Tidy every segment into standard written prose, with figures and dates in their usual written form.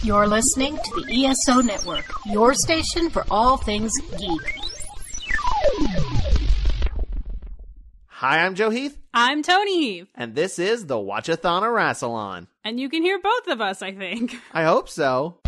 You're listening to the ESO Network, your station for all things geek. Hi, I'm Joe Heath. I'm Toni Heath. And this is the Watch-A-Thon of Rassilon. And you can hear both of us, I think. I hope so.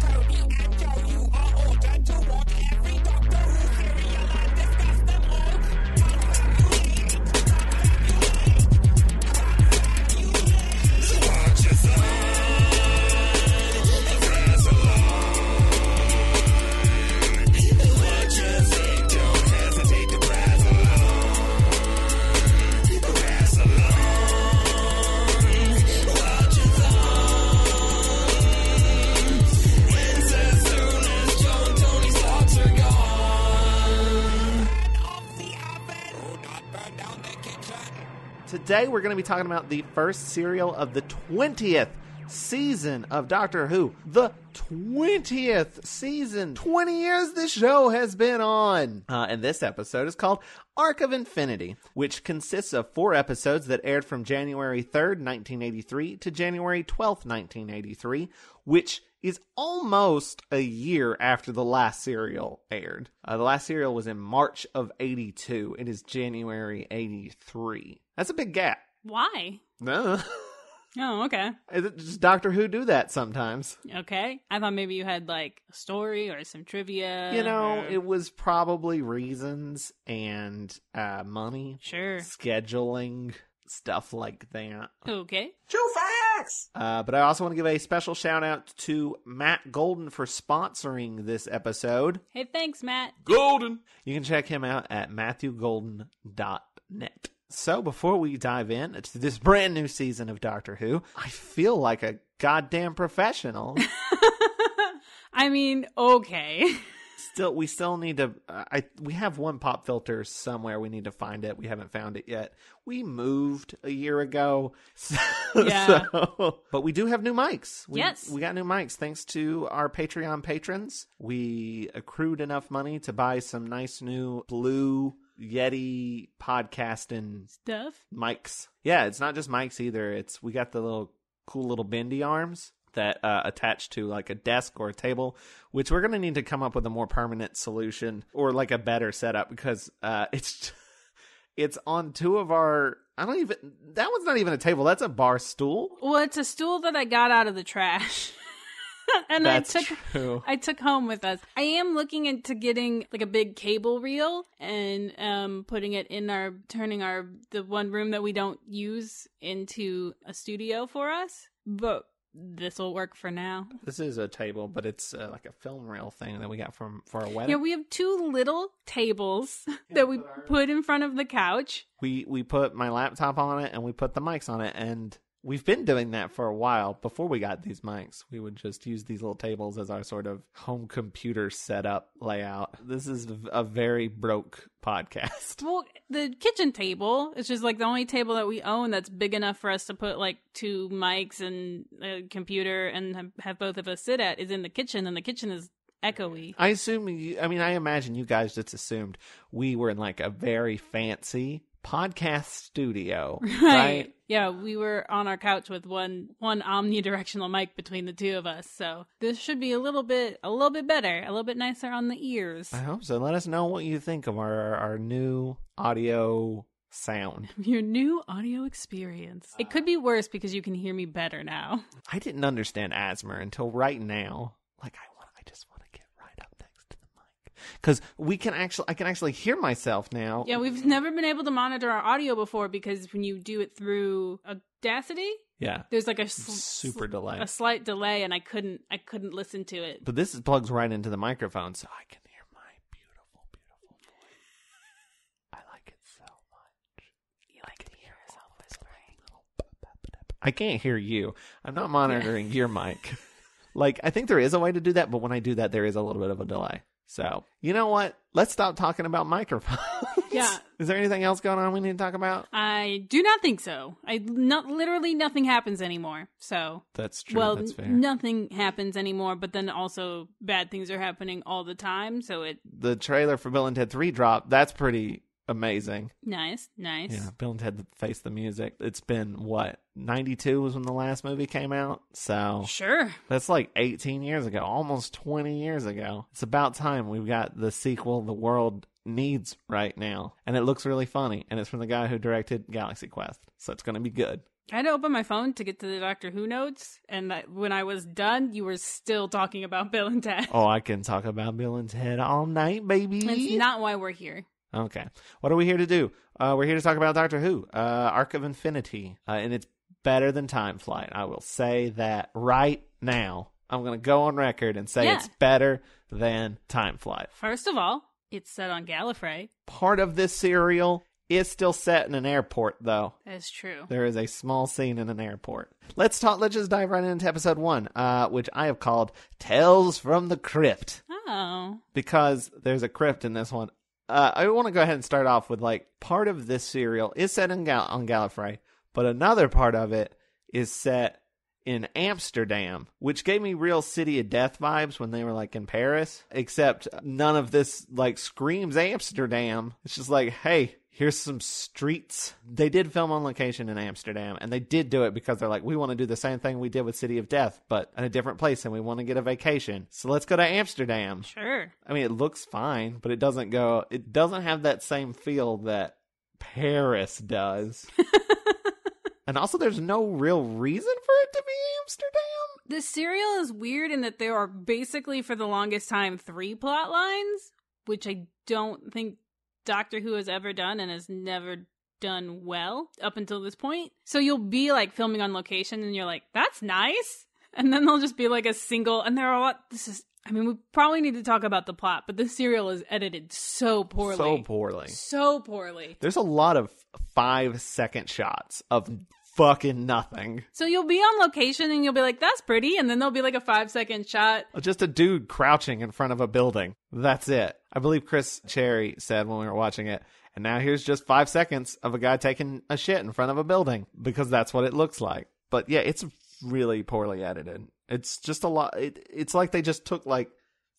Today we're going to be talking about the first serial of the 20th season of Doctor Who. The 20th season. 20 years this show has been on. And this episode is called Arc of Infinity, which consists of 4 episodes that aired from January 3rd, 1983 to January 12th, 1983, which is almost a year after the last serial aired. The last serial was in March of 82. It is January 83. That's a big gap. Why? No. Oh, okay. Does Doctor Who do that sometimes? Okay. I thought maybe you had, like, a story or some trivia. You know, it was probably reasons and money. Sure. Scheduling, stuff like that. Okay. True facts! But I also want to give a special shout out to Matt Golden for sponsoring this episode. Hey, thanks, Matt. Golden! You can check him out at MatthewGolden.net. So before we dive in to this brand new season of Doctor Who, I feel like a goddamn professional. I mean, okay. We still need to, we have one pop filter somewhere. We need to find it. We haven't found it yet. We moved a year ago. Yeah. But we do have new mics. Yes. We got new mics thanks to our Patreon patrons. We accrued enough money to buy some nice new blue Yeti podcasting stuff mics. Yeah, it's not just mics either. We got the little cool little bendy arms that attach to like a desk or a table, which we're gonna need to come up with a more permanent solution or like a better setup because it's on 2 of our. That one's not even a table. That's a bar stool. Well, it's a stool that I got out of the trash. And That's true. I took home with us. I am looking into getting like a big cable reel and putting it in turning the one room that we don't use into a studio for us. But this will work for now. This is a table, but it's like a film reel thing that we got for a wedding. Yeah, we have 2 little tables that we put in front of the couch. We put my laptop on it and we put the mics on it, and we've been doing that for a while. Before we got these mics, we would just use these little tables as our sort of home computer setup layout. This is a very broke podcast. Well, the kitchen table is just like the only table that we own that's big enough for us to put like 2 mics and a computer and have both of us sit at is in the kitchen, and the kitchen is echoey. I imagine you guys just assumed we were in like a very fancy podcast studio, right? Yeah, we were on our couch with one omnidirectional mic between the 2 of us. So this should be a little bit better, a little bit nicer on the ears. I hope so. Let us know what you think of our new audio sound. Your new audio experience. It could be worse because you can hear me better now. I didn't understand asthma until right now. Like I just want to get right up next to the mic. Because I can actually hear myself now. Yeah, we've never been able to monitor our audio before because when you do it through Audacity, yeah, there's like a super delay, a slight delay, and I couldn't listen to it. But this plugs right into the microphone, so I can hear my beautiful, beautiful voice. I like it so much. You like to hear yourself whispering. I can't hear you. I'm not monitoring your mic. Like, I think there is a way to do that, but when I do that, there is a little bit of a delay. So, you know what? Let's stop talking about microphones. Yeah. Is there anything else going on we need to talk about? I do not think so. Literally nothing happens anymore. So that's true. Well, that's fair. Nothing happens anymore, but then also bad things are happening all the time. So the trailer for Bill and Ted 3 dropped. That's pretty amazing. Nice. Yeah, Bill and Ted Face the Music. It's been, what, 92 was when the last movie came out? So Sure. that's like 18 years ago, almost 20 years ago. It's about time we've got the sequel the world needs right now. And it looks really funny. And it's from the guy who directed Galaxy Quest. So it's going to be good. I had to open my phone to get to the Doctor Who notes, and when I was done, you were still talking about Bill and Ted. Oh, I can talk about Bill and Ted all night, baby. That's not why we're here. Okay. What are we here to do? We're here to talk about Doctor Who, Arc of Infinity, and it's better than Time Flight. I will say that right now. I'm going to go on record and say it's better than Time Flight. First of all, it's set on Gallifrey. Part of this serial is still set in an airport, though. That's true. There is a small scene in an airport. Let's just dive right into episode 1, which I have called Tales from the Crypt. Oh. Because there's a crypt in this one. I want to go ahead and start off with, like, part of this serial is set on Gallifrey, but another part of it is set in Amsterdam, which gave me real City of Death vibes when they were, like, in Paris, except none of this, like, screams Amsterdam. It's just like, hey, here's some streets. They did film on location in Amsterdam, and they did do it because they're like, we want to do the same thing we did with City of Death, but in a different place, and we want to get a vacation. So let's go to Amsterdam. Sure. I mean, it looks fine, but it doesn't have that same feel that Paris does. And also, there's no real reason for it to be Amsterdam. The serial is weird in that there are basically, for the longest time, 3 plot lines, which I don't think Doctor Who has ever done and has never done well up until this point. So you'll be like filming on location and you're like, that's nice. And then there'll just be like a single, and there are a lot, we probably need to talk about the plot, but this serial is edited so poorly. So poorly. There's a lot of 5-second shots of fucking nothing. So you'll be on location and you'll be like, that's pretty. And then there'll be like a 5-second shot. Just a dude crouching in front of a building. That's it. I believe Chris Cherry said when we were watching it, and now here's just 5 seconds of a guy taking a shit in front of a building, because that's what it looks like. But yeah, it's really poorly edited. It's just a lot. It's like they just took like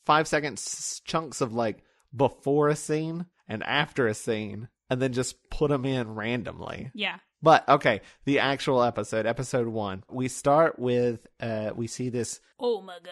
5-second chunks of like before a scene and after a scene and then just put them in randomly. Yeah. But, okay, the actual episode 1. We start with, we see this... Omega.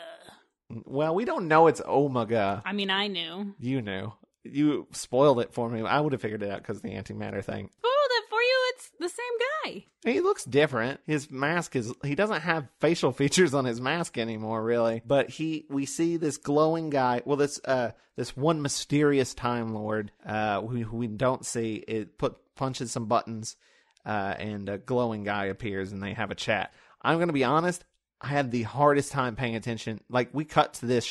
Well, we don't know it's Omega. I mean, I knew. You knew. You spoiled it for me. I would have figured it out because of the antimatter thing. Spoiled it for you? It's the same guy. He looks different. His mask he doesn't have facial features on his mask anymore, really. But we see this glowing guy. Well, this one mysterious Time Lord, who we don't see, punches some buttons. And a glowing guy appears and they have a chat. I'm going to be honest, I had the hardest time paying attention. Like, we cut to this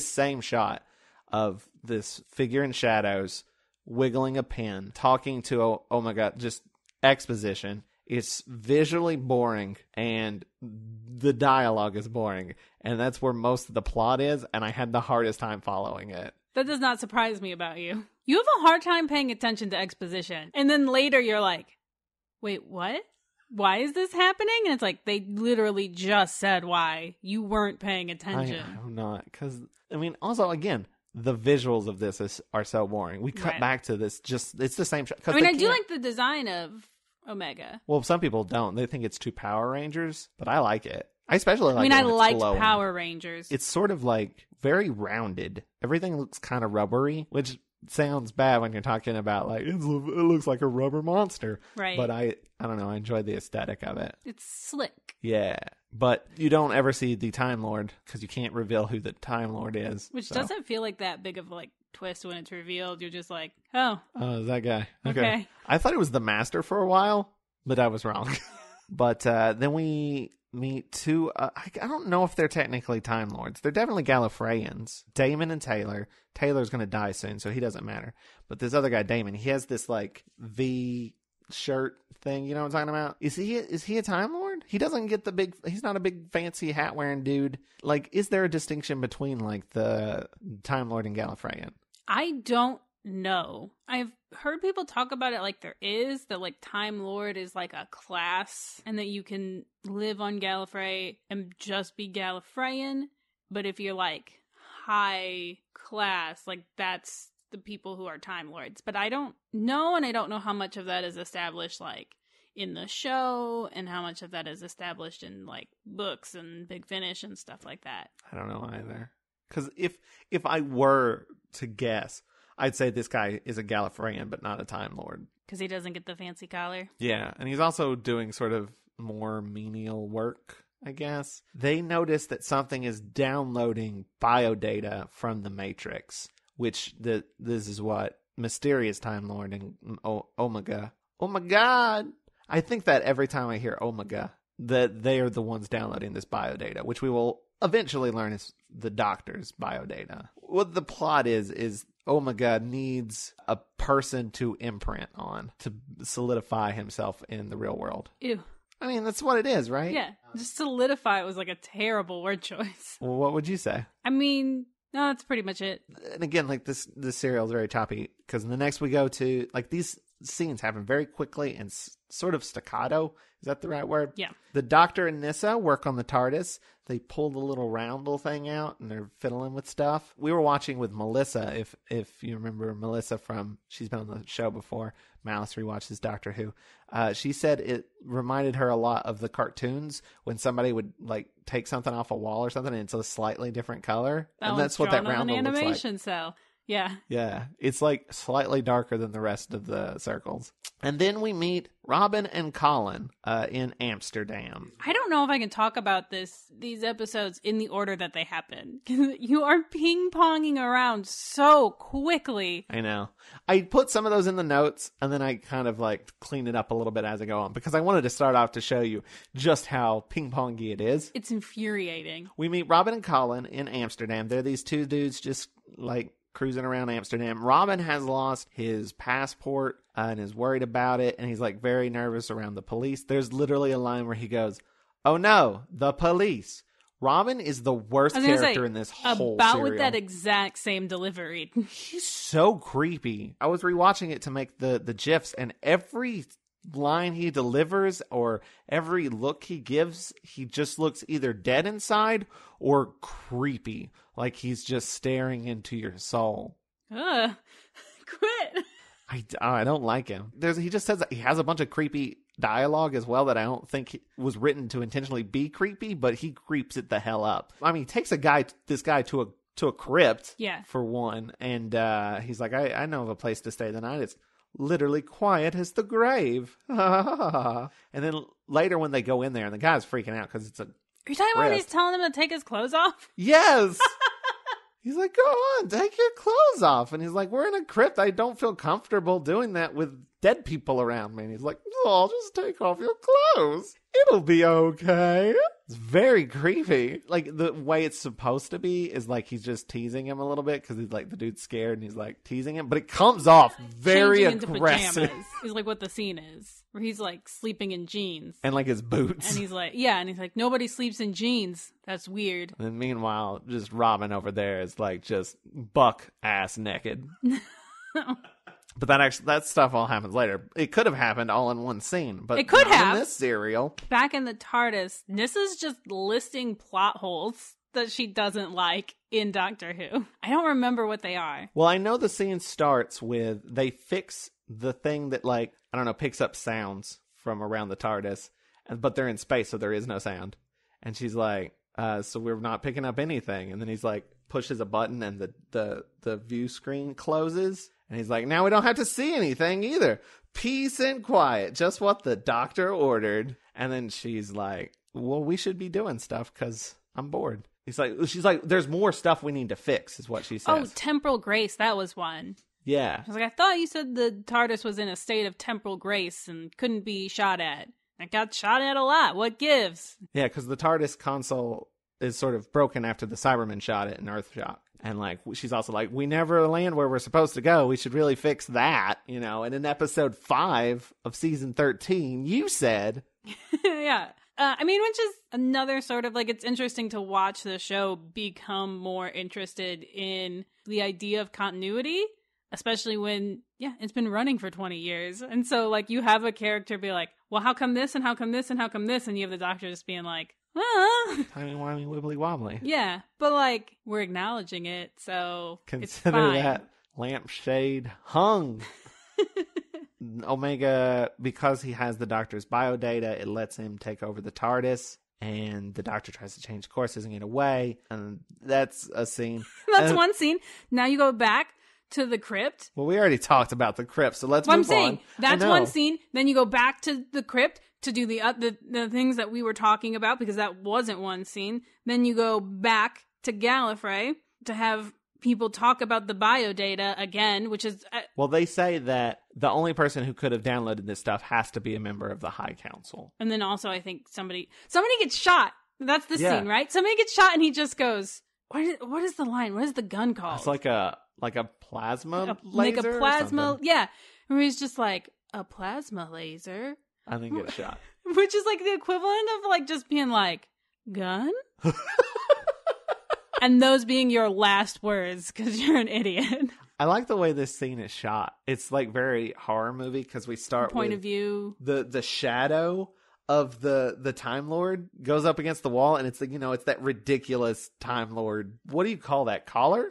same shot of this figure in shadows wiggling a pen, talking to Omega, just exposition. It's visually boring and the dialogue is boring. And that's where most of the plot is, and I had the hardest time following it. That does not surprise me about you. You have a hard time paying attention to exposition. And then later you're like, wait, what? Why is this happening? And it's like, they literally just said why. You weren't paying attention. I'm not. Because, also, again, the visuals of this are so boring. We cut back to this, it's the same shot. I do like the design of Omega. Well, some people don't. They think it's too Power Rangers, but I like it. I especially like it I when liked it's glowing. Power Rangers. It's sort of like very rounded. Everything looks kind of rubbery, which sounds bad when you're talking about like it looks like a rubber monster, right? But I don't know, I enjoy the aesthetic of it. It's slick. Yeah, but you don't ever see the Time Lord because you can't reveal who the Time Lord is, which doesn't feel like that big of like twist when it's revealed. You're just like, oh is that guy? Okay. I thought it was the Master for a while, but I was wrong. But then we meet two, I don't know if they're technically Time Lords. They're definitely Gallifreyans. Damon and Taylor. Taylor's going to die soon, so he doesn't matter. But this other guy, Damon, he has this like V shirt thing. You know what I'm talking about? Is he a Time Lord? He doesn't get he's not a big fancy hat wearing dude. Like, is there a distinction between like the Time Lord and Gallifreyan? I don't know. I've heard people talk about it like there is, that like Time Lord is like a class and that you can live on Gallifrey and just be Gallifreyan. But if you're like high class, like that's the people who are Time Lords. But I don't know, and I don't know how much of that is established, like, in the show, and how much of that is established in, like, books and Big Finish and stuff like that. I don't know either. Because if I were to guess, I'd say this guy is a Gallifreyan, but not a Time Lord. Because he doesn't get the fancy collar. Yeah, and he's also doing sort of more menial work, I guess. They notice that something is downloading biodata from the Matrix, which this is what Mysterious Time Lord and Omega. Oh my God! I think that every time I hear Omega, that they are the ones downloading this biodata, which we will eventually learn is the Doctor's biodata. What the plot is Omega needs a person to imprint on to solidify himself in the real world. Ew. I mean, that's what it is, right? Yeah. Just solidify was like a terrible word choice. Well, what would you say? I mean, no, that's pretty much it. And again, like this serial is very choppy because in the next we go to, like, these scenes happen very quickly and sort of staccato. Is that the right word? Yeah. The Doctor and Nyssa work on the TARDIS. They pull the little roundel thing out and they're fiddling with stuff. We were watching with Melissa, if you remember Melissa she's been on the show before. Malice rewatches Doctor Who. She said it reminded her a lot of the cartoons when somebody would, like, take something off a wall or something and it's a slightly different color. And that's what that roundel looks like. An animation cell. Yeah. Yeah. It's like slightly darker than the rest of the circles. And then we meet Robin and Colin in Amsterdam. I don't know if I can talk about these episodes in the order that they happen. You are ping-ponging around so quickly. I know. I put some of those in the notes, and then I kind of like clean it up a little bit as I go on, because I wanted to start off to show you just how ping-pongy it is. It's infuriating. We meet Robin and Colin in Amsterdam. They're these two dudes just like cruising around Amsterdam. Robin has lost his passport and is worried about it, and he's like very nervous around the police. There's literally a line where he goes, "Oh no, the police." Robin is the worst character in this whole serial. With that exact same delivery. He's so creepy. I was rewatching it to make the GIFs, and every line he delivers or every look he gives, he just looks either dead inside or creepy, like he's just staring into your soul. Quit. I don't like him. He just says that he has a bunch of creepy dialogue as well that I don't think was written to intentionally be creepy, but he creeps it the hell up. I mean, he takes this guy to a crypt, yeah, for one, and he's like, I know of a place to stay the night. It's literally quiet as the grave. And then later when they go in there, and the guy's freaking out because it's a... Are you talking about when he's telling him to take his clothes off? Yes! He's like, go on, take your clothes off. And he's like, we're in a crypt. I don't feel comfortable doing that with dead people around me. And he's like, oh, just take off your clothes. It'll be okay. It's very creepy. Like, the way it's supposed to be is like he's just teasing him a little bit because he's like, the dude's scared and he's like teasing him. But it comes off very aggressive. Into pajamas is like what the scene is, where he's like sleeping in jeans. And like his boots. And he's like, yeah, and he's like, nobody sleeps in jeans. That's weird. And then meanwhile, just Robin over there is like just buck ass naked. But that stuff all happens later. It could have happened all in one scene, but it could have in this serial. Back in the TARDIS, Nissa's just listing plot holes that she doesn't like in Doctor Who. I don't remember what they are. Well, I know the scene starts with they fix the thing that, like, I don't know, picks up sounds from around the TARDIS, but they're in space, so there is no sound. And she's like, so we're not picking up anything. And then he's like, pushes a button and the view screen closes. And he's like, now we don't have to see anything either. Peace and quiet. Just what the doctor ordered. And then she's like, well, we should be doing stuff because I'm bored. She's like, there's more stuff we need to fix, is what she says. Oh, temporal grace. That was one. Yeah. I was like, I thought you said the TARDIS was in a state of temporal grace and couldn't be shot at. I got shot at a lot. What gives? Yeah, because the TARDIS console is sort of broken after the Cybermen shot it in Earthshock. And, like, she's also like, we never land where we're supposed to go. We should really fix that, you know. And in episode 5 of season 13, you said... Yeah. I mean, which is another sort of, like, it's interesting to watch the show become more interested in the idea of continuity, especially when, yeah, it's been running for 20 years. And so, like, you have a character be like, well, how come this and how come this and how come this? And you have the doctor just being like, timey-wimey, wibbly-wobbly. Yeah, but, like, we're acknowledging it, so consider it's fine. that lampshade hung. Omega, because he has the Doctor's biodata, it lets him take over the TARDIS, and the Doctor tries to change course, doesn't get away, and that's a scene. That's one scene. Now you go back to the crypt. Well, we already talked about the crypt, so let's move on. I'm saying, that's one scene. Then you go back to the crypt to do the things that we were talking about, because that wasn't one scene. Then you go back to Gallifrey to have people talk about the biodata again, which is... well, they say that the only person who could have downloaded this stuff has to be a member of the High Council. And then also, I think somebody gets shot. That's the scene, right? Somebody gets shot and he just goes, what is the line? What is the gun called? It's like a plasma laser? Like a plasma... Yeah. And he's just like, a plasma laser? I think it's shot. Which is like the equivalent of like just being like, gun? And those being your last words because you're an idiot. I like the way this scene is shot. It's like very horror movie because we start point with of view. The shadow of the Time Lord goes up against the wall, and it's like, it's that ridiculous Time Lord. What do you call that? Collar?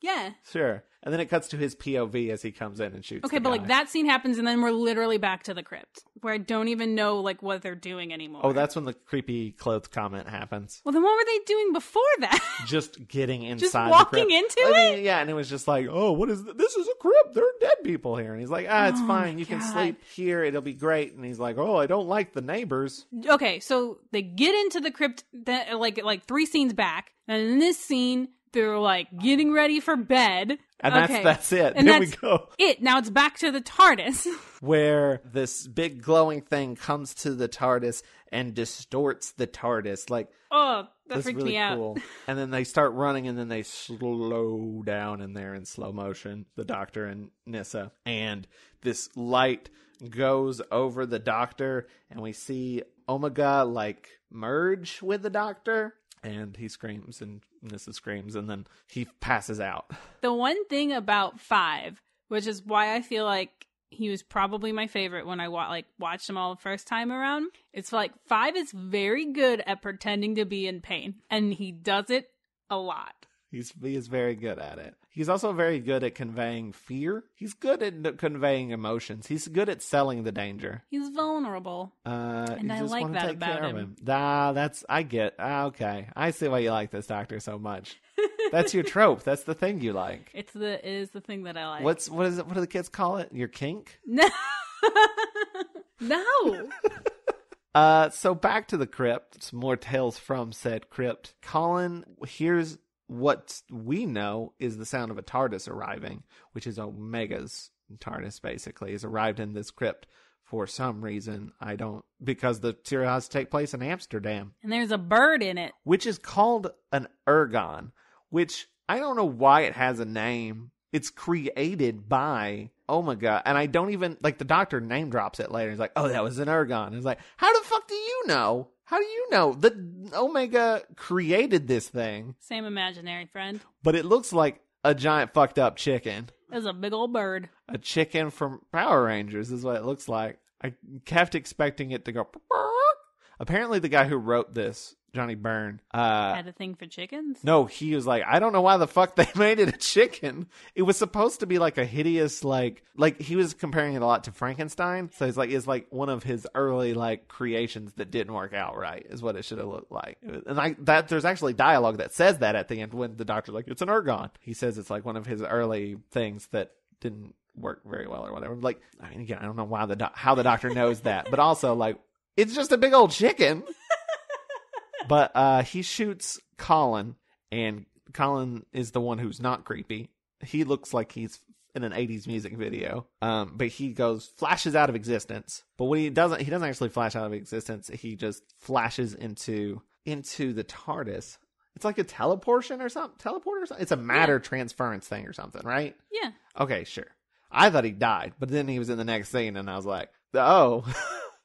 Yeah. Sure. And then it cuts to his POV as he comes in and shoots. Okay, but like that scene happens, and then we're literally back to the crypt, where I don't even know like what they're doing anymore. Oh, that's when the creepy clothes comment happens. Well, then what were they doing before that? Just getting inside. Just walking the crypt. into it. Yeah, and it was just like, oh, what is this? This is a crypt. There are dead people here, and he's like, it's fine. You can sleep here. It'll be great. And he's like, oh, I don't like the neighbors. Okay, so they get into the crypt like 3 scenes back, and in this scene, they're like getting ready for bed. And that's it. And then that's we go. Now it's back to the TARDIS. Where this big glowing thing comes to the TARDIS and distorts the TARDIS. Like, oh, that freaked really me out. Cool. And then they start running, and then they slow down in there in slow motion, the Doctor and Nyssa. And this light goes over the Doctor, and we see Omega like merge with the Doctor. And he screams, and Nyssa screams, and then he passes out. The one thing about 5, which is why I feel like he was probably my favorite when I watched him all the first time around, it's like 5 is very good at pretending to be in pain, and he does it a lot. He is very good at it. He's also very good at conveying fear. He's good at conveying emotions. He's good at selling the danger. He's vulnerable. And I like that about him. I get. Okay. I see why you like this Doctor so much. That's your trope. That's the thing you like. It is the thing that I like. What is it? What do the kids call it? Your kink? No. No. So back to the crypt. Some more tales from said crypt. Colin hears what we know is the sound of a TARDIS arriving, which is Omega's TARDIS, basically, has arrived in this crypt for some reason. Because the serial has to take place in Amsterdam. And there's a bird in it. Which is called an ergon, which I don't know why it has a name. It's created by Omega, and I don't even, the Doctor name drops it later. He's like, oh, that was an ergon. It's like, how the fuck do you know? How do you know? The Omega created this thing. Same imaginary friend. But it looks like a giant fucked up chicken. It's a big old bird. A chicken from Power Rangers is what it looks like. I kept expecting it to go. Apparently the guy who wrote this, Johnny Byrne, had a thing for chickens? No, he was like, I don't know why the fuck they made it a chicken. It was supposed to be like a hideous, like he was comparing it a lot to Frankenstein. So it's like one of his early creations that didn't work out right is what it should have looked like. And there's actually dialogue that says that at the end when the Doctor's like, it's an ergon. He says it's like one of his early things that didn't work very well or whatever. Again, I don't know why how the Doctor knows that, but also it's just a big old chicken. But he shoots Colin, and Colin is the one who's not creepy. He looks like he's in an 80s music video. But he flashes out of existence. But what he doesn't actually flash out of existence. He just flashes into the TARDIS. It's like a teleportation or something. It's a matter transference thing or something, right? Yeah. Okay, sure. I thought he died, but then he was in the next scene, and I was like, oh.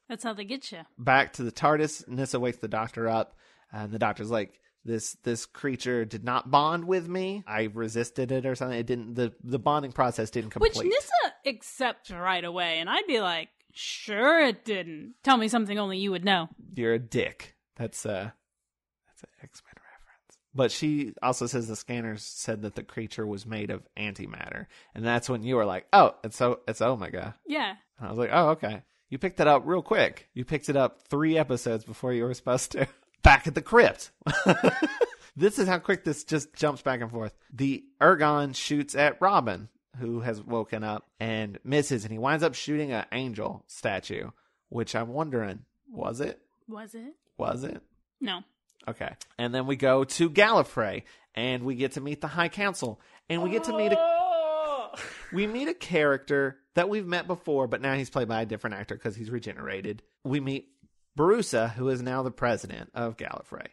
That's how they get you. Back to the TARDIS, Nyssa wakes the Doctor up, and the Doctor's like, this creature did not bond with me. I resisted it or something. It didn't. The bonding process didn't complete. Which Nyssa accepts right away, and I'd be like, sure it didn't. Tell me something only you would know. You're a dick. That's an X-Men reference. But she also says the scanners said that the creature was made of antimatter. And that's when you were like, oh, it's Omega. Yeah. And I was like, oh, okay. You picked it up real quick. You picked it up 3 episodes before you were supposed to. Back at the crypt. This is how quick this just jumps back and forth. The Ergon shoots at Robin, who has woken up and misses. And he winds up shooting an angel statue, which I'm wondering, was it? Was it? Was it? No. Okay. And then we go to Gallifrey, and we get to meet the High Council. And we get to meet we meet a character that we've met before, but now he's played by a different actor because he's regenerated. We meet Barusa, who is now the president of Gallifrey.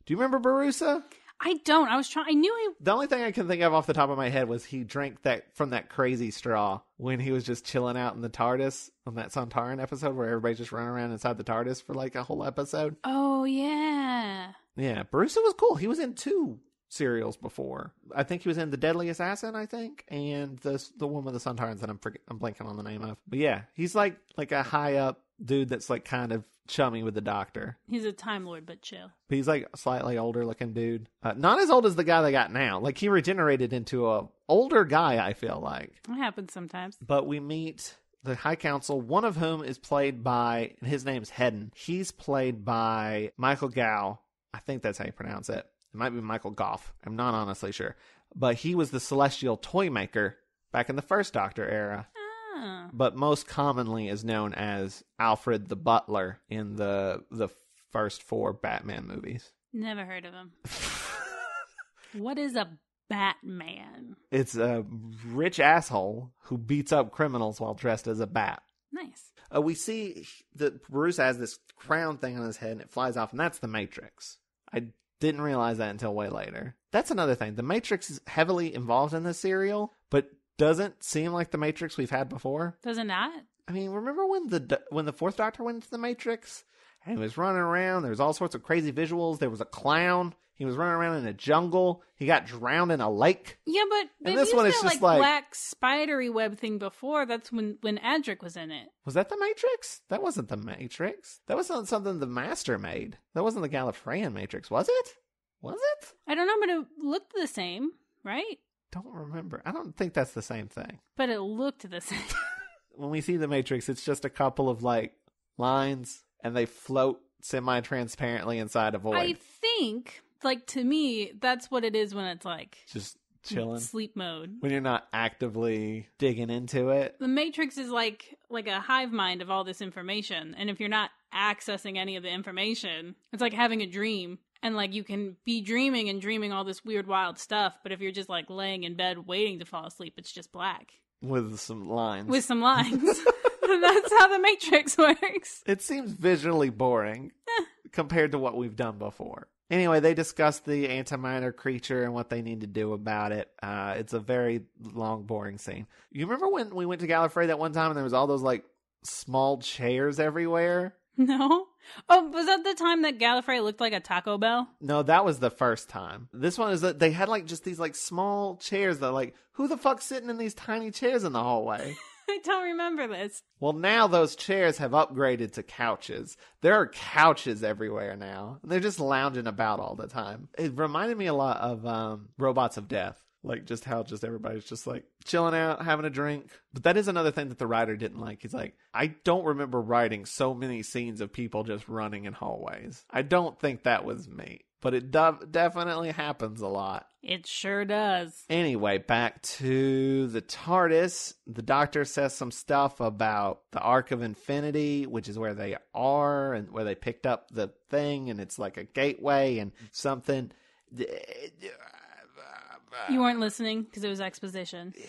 Do you remember Barusa? I don't. I knew he... The only thing I can think of off the top of my head was he drank that from that crazy straw when he was just chilling out in the TARDIS on that Sontaran episode where everybody's just running around inside the TARDIS for like a whole episode. Oh, yeah. Yeah, Barusa was cool. He was in 2 serials before. I think he was in The Deadly Assassin, I think, and the one with the Sontarans that I'm blanking on the name of. But yeah, he's like a high up dude that's like kind of chummy with the Doctor. He's a Time Lord, but chill. But he's like a slightly older looking dude. Not as old as the guy they got now. Like he regenerated into a older guy, I feel like. It happens sometimes. But we meet the High Council, one of whom is played by, and his name's Hedden. He's played by Michael Gow. I think that's how you pronounce it. It might be Michael Goff. I'm not honestly sure. But he was the Celestial Toy Maker back in the first Doctor era. Ah. But most commonly is known as Alfred the Butler in the first 4 Batman movies. Never heard of him. What is a Batman? It's a rich asshole who beats up criminals while dressed as a bat. Nice. We see that Bruce has this crown thing on his head and it flies off, and that's the Matrix. I didn't realize that until way later. That's another thing. The Matrix is heavily involved in this serial, but doesn't seem like the Matrix we've had before. Does it not? I mean, remember when the 4th Doctor went into the Matrix and he was running around? There was all sorts of crazy visuals. There was a clown. He was running around in a jungle. He got drowned in a lake. Yeah, but and this one is that, just like black spidery web thing before. That's when Adric was in it. Was that the Matrix? That wasn't the Matrix. That was something the Master made. That wasn't the Gallifreyan Matrix, was it? Was it? I don't know, but it looked the same, right? Don't remember. I don't think that's the same thing. But it looked the same. When we see the Matrix, it's just a couple of like lines, and they float semi-transparently inside a void. I think, like, to me, that's what it is when it's like just chilling, sleep mode. When you're not actively digging into it. The Matrix is like a hive mind of all this information, and if you're not accessing any of the information, it's like having a dream. And, like, you can be dreaming and dreaming all this weird, wild stuff, but if you're just, like, laying in bed waiting to fall asleep, it's just black. With some lines. With some lines. That's how the Matrix works. It seems visually boring compared to what we've done before. Anyway, they discuss the antimatter creature and what they need to do about it. It's a very long, boring scene. You remember when we went to Gallifrey that one time and there was all those, like, small chairs everywhere? No. Oh, was that the time that Gallifrey looked like a Taco Bell? No, that was the first time. This one is that they had like just these like small chairs that like, who the fuck's sitting in these tiny chairs in the hallway? I don't remember this. Well, now those chairs have upgraded to couches. There are couches everywhere now. They're just lounging about all the time. It reminded me a lot of Robots of Death. Like, just how just everybody's just, like, chilling out, having a drink. But that is another thing that the writer didn't like. He's like, I don't remember writing so many scenes of people just running in hallways. I don't think that was me. But it definitely happens a lot. It sure does. Anyway, back to the TARDIS. The Doctor says some stuff about the Arc of Infinity, which is where they are and where they picked up the thing. And it's like a gateway and something... You weren't listening because it was exposition. Yeah,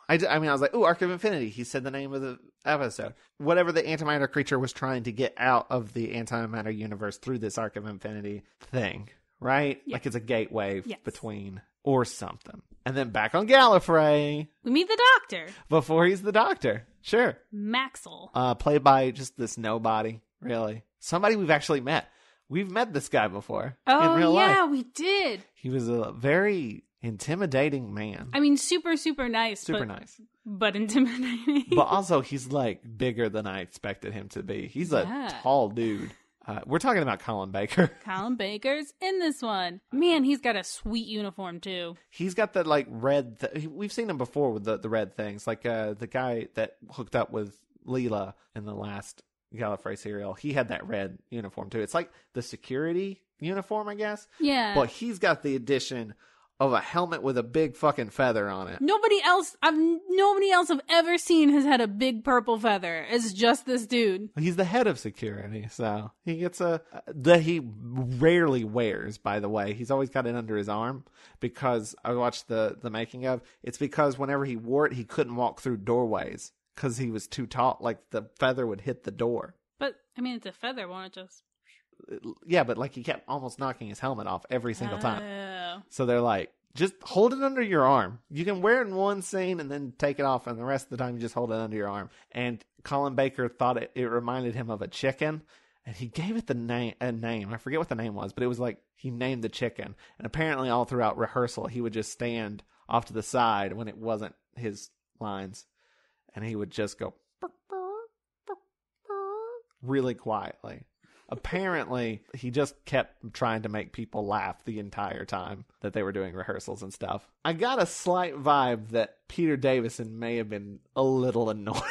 I don't know. I mean, I was like, ooh, Arc of Infinity. He said the name of the episode. Whatever the antimatter creature was trying to get out of the antimatter universe through this Arc of Infinity thing, right? Yes. Like it's a gateway Yes. between or something. And then back on Gallifrey. We meet the Doctor. Before he's the Doctor. Sure. Maxwell. Played by just this nobody, really. Somebody we've actually met. We've met this guy before in real life. Yeah, we did. He was a very intimidating man. I mean, super, super nice. Super nice. But intimidating. But also, he's like bigger than I expected him to be. He's a tall dude. We're talking about Colin Baker. Colin Baker's in this one. Man, he's got a sweet uniform, too. He's got the, like, red... We've seen him before with the red things. Like, the guy that hooked up with Leela in the last Gallifrey serial, he had that red uniform, too. It's like the security uniform, I guess. Yeah. But he's got the addition of a helmet with a big fucking feather on it. Nobody else I've ever seen has had a big purple feather. It's just this dude. He's the head of security, so he gets that he rarely wears, by the way. He's always got it under his arm because I watched the making of. It's because whenever he wore it, he couldn't walk through doorways because he was too tall. Like the feather would hit the door. But, I mean, it's a feather, won't it just... Yeah, but like he kept almost knocking his helmet off every single time. Oh. So they're like, just hold it under your arm. You can wear it in one scene and then take it off, and the rest of the time you just hold it under your arm. And Colin Baker thought it reminded him of a chicken, and he gave it a name. I forget what the name was, but it was like he named the chicken. And apparently all throughout rehearsal, he would just stand off to the side when it wasn't his lines, and he would just go really quietly. Apparently, he just kept trying to make people laugh the entire time that they were doing rehearsals and stuff. I got a slight vibe that Peter Davison may have been a little annoyed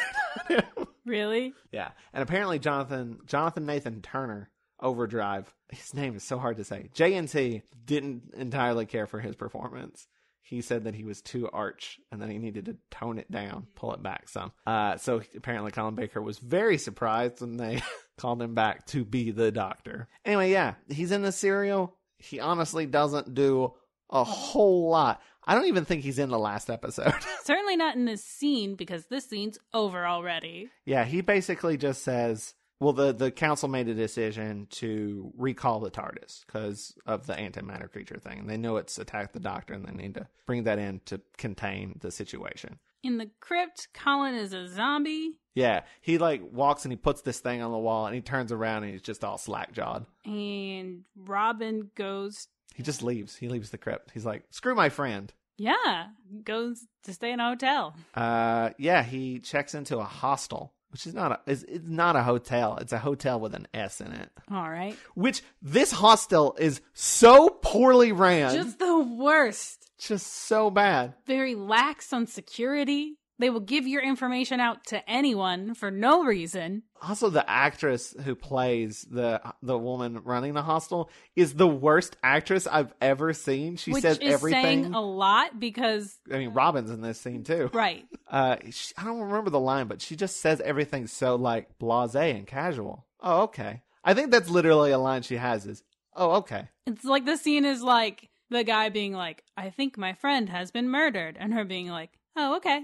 at him. Really? Yeah. And apparently Jonathan Nathan Turner, Overdrive, his name is so hard to say, JNT, didn't entirely care for his performance. He said that he was too arch and that he needed to tone it down, pull it back some. So apparently Colin Baker was very surprised when they called him back to be the Doctor. Anyway, yeah, he's in the serial. He honestly doesn't do a whole lot. I don't even think he's in the last episode. Certainly not in this scene, because this scene's over already. Yeah, he basically just says... Well, the council made a decision to recall the TARDIS because of the antimatter creature thing. And they know it's attacked the Doctor, and they need to bring that in to contain the situation. In the crypt, Colin is a zombie. Yeah, he like walks and he puts this thing on the wall, and he turns around and he's just all slack-jawed. And Robin goes... He just leaves. He leaves the crypt. He's like, screw my friend. Yeah, goes to stay in a hotel. Yeah, he checks into a hostel. Which is it's not a hotel. It's a hotel with an S in it. All right. Which, this hostel is so poorly ran. Just the worst. Just so bad. Very lax on security. They will give your information out to anyone for no reason. Also, the actress who plays the woman running the hostel is the worst actress I've ever seen. She says everything. Which is saying a lot because... I mean, Robin's in this scene too. Right. I don't remember the line, but she just says everything so like blasé and casual. Oh, okay. I think that's literally a line she has is, oh, okay. It's like the scene is like the guy being like, I think my friend has been murdered. And her being like, oh, okay.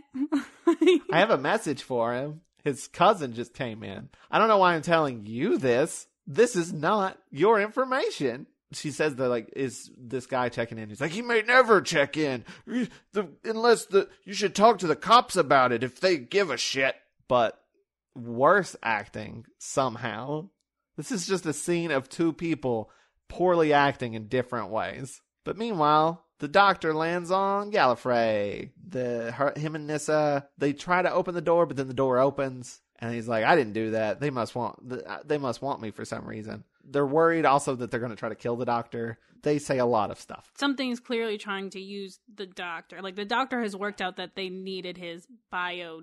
I have a message for him. His cousin just came in. I don't know why I'm telling you this. This is not your information. She says that, like, is this guy checking in? He's like, he may never check in. Unless you should talk to the cops about it if they give a shit. But worse acting, somehow. This is just a scene of two people poorly acting in different ways. But meanwhile... the Doctor lands on Gallifrey. Him and Nyssa, they try to open the door, but then the door opens, and he's like, "I didn't do that. They must want me for some reason." They're worried also that they're going to try to kill the Doctor. They say a lot of stuff. Something's clearly trying to use the Doctor. Like, the Doctor has worked out that they needed his bio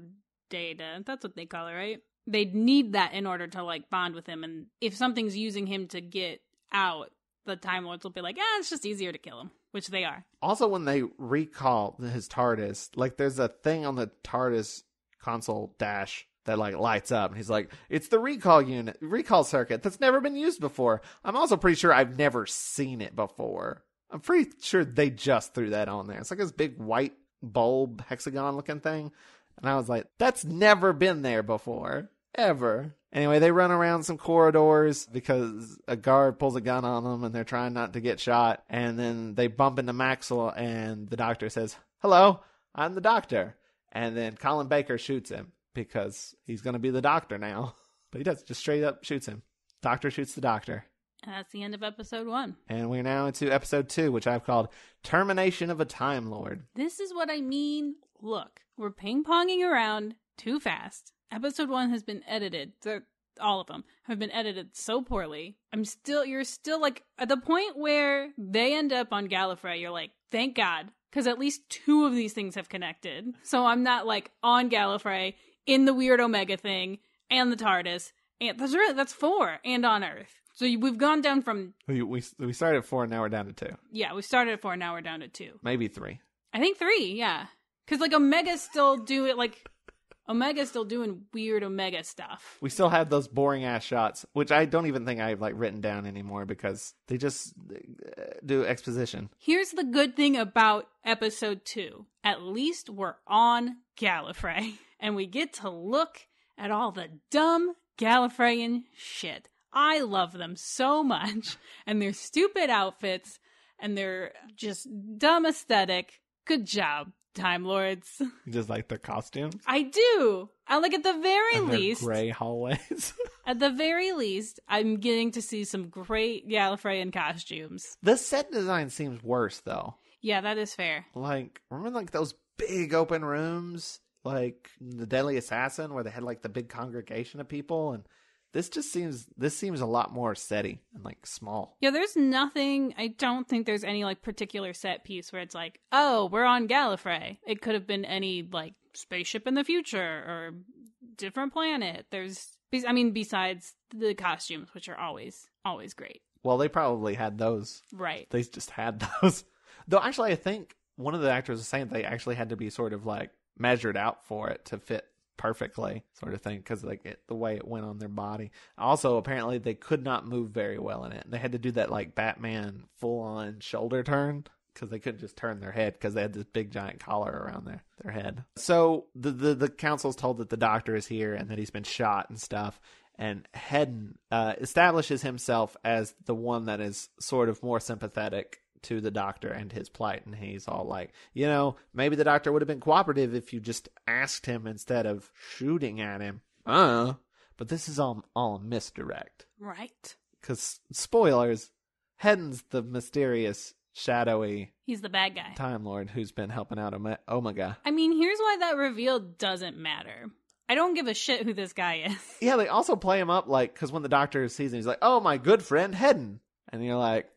data. That's what they call it, right? They need that in order to, like, bond with him. And if something's using him to get out, the Time Lords will be like, it's just easier to kill him. Which they are. Also, when they recall his TARDIS, like, there's a thing on the TARDIS console dash that, like, lights up. And he's like, it's the recall circuit that's never been used before. I'm also pretty sure I've never seen it before. I'm pretty sure they just threw that on there. It's like this big white bulb hexagon looking thing. And I was like, that's never been there before. Ever. Anyway, they run around some corridors because a guard pulls a gun on them and they're trying not to get shot. And then they bump into Maxwell and the Doctor says, "Hello, I'm the Doctor." And then Colin Baker shoots him because he's going to be the Doctor now. But he does, just straight up shoots him. Doctor shoots the Doctor. And that's the end of episode 1. And we're now into episode 2, which I've called Termination of a Time Lord. This is what I mean. Look, we're ping-ponging around too fast. Episode 1 has been edited. So all of them, have been edited so poorly. You're still like, at the point where they end up on Gallifrey, you're like, thank God, because at least 2 of these things have connected. So I'm not like on Gallifrey, in the weird Omega thing, and the TARDIS, and that's 4, and on Earth. So we've gone down from... We started at 4 and now we're down to 2. Yeah, we started at 4, now we're down to 2. Maybe 3. I think 3, yeah. Because like Omega's still doing weird Omega stuff. We still have those boring ass shots, which I don't even think I've like written down anymore because they just do exposition. Here's the good thing about episode 2. At least we're on Gallifrey. And we get to look at all the dumb Gallifreyan shit. I love them so much. And their stupid outfits. And their just dumb aesthetic. Good job, Time Lords. You just like their costumes? I do. I like at the very least. Gray hallways. At the very least, I'm getting to see some great Gallifreyan costumes. The set design seems worse though. Yeah, that is fair. Like, remember like those big open rooms? Like the Deadly Assassin where they had like the big congregation of people, and this seems a lot more setty and like small. Yeah, there's nothing, I don't think there's any like particular set piece where it's like, oh, we're on Gallifrey. It could have been any like spaceship in the future or different planet. Besides the costumes, which are always great. Well, they probably had those. Right. They just had those. Though actually I think one of the actors was saying they actually had to be sort of like measured out for it to fit perfectly, sort of thing, because like the way it went on their body. Also, apparently they could not move very well in it. They had to do that like Batman full-on shoulder turn because they couldn't just turn their head because they had this big giant collar around their head. So the council's told that the Doctor is here and that he's been shot and stuff. And Hedden establishes himself as the one that is sort of more sympathetic to the Doctor and his plight, and he's all like, maybe the Doctor would have been cooperative if you just asked him instead of shooting at him. But this is all a misdirect. Right. Because, spoilers, Hedden's the mysterious, shadowy... He's the bad guy. Time Lord who's been helping out Omega. I mean, here's why that reveal doesn't matter. I don't give a shit who this guy is. Yeah, they also play him up like, because when the Doctor sees him, he's like, oh, my good friend Hedden. And you're like...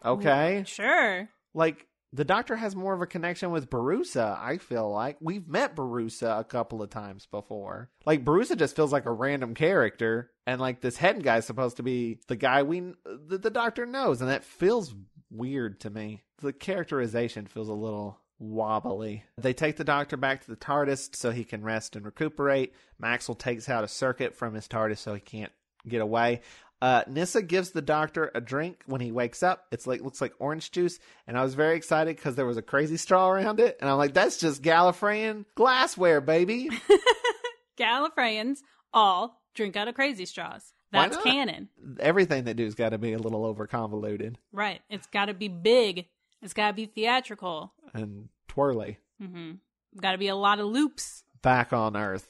Okay. Sure. Like, the Doctor has more of a connection with Barusa, I feel like. We've met Barusa a couple of times before. Like, Barusa just feels like a random character. And, like, this head guy's supposed to be the guy the Doctor knows. And that feels weird to me. The characterization feels a little wobbly. They take the Doctor back to the TARDIS so he can rest and recuperate. Maxwell takes out a circuit from his TARDIS so he can't get away. Nyssa gives the Doctor a drink when he wakes up. It's like looks like orange juice, and I was very excited because there was a crazy straw around it, and I'm like, that's just Gallifreyan glassware, baby. Gallifreyans all drink out of crazy straws. That's canon. Everything they do's got to be a little over convoluted. Right. It's got to be big. It's got to be theatrical and twirly. Mm-hmm. Got to be a lot of loops. Back on Earth.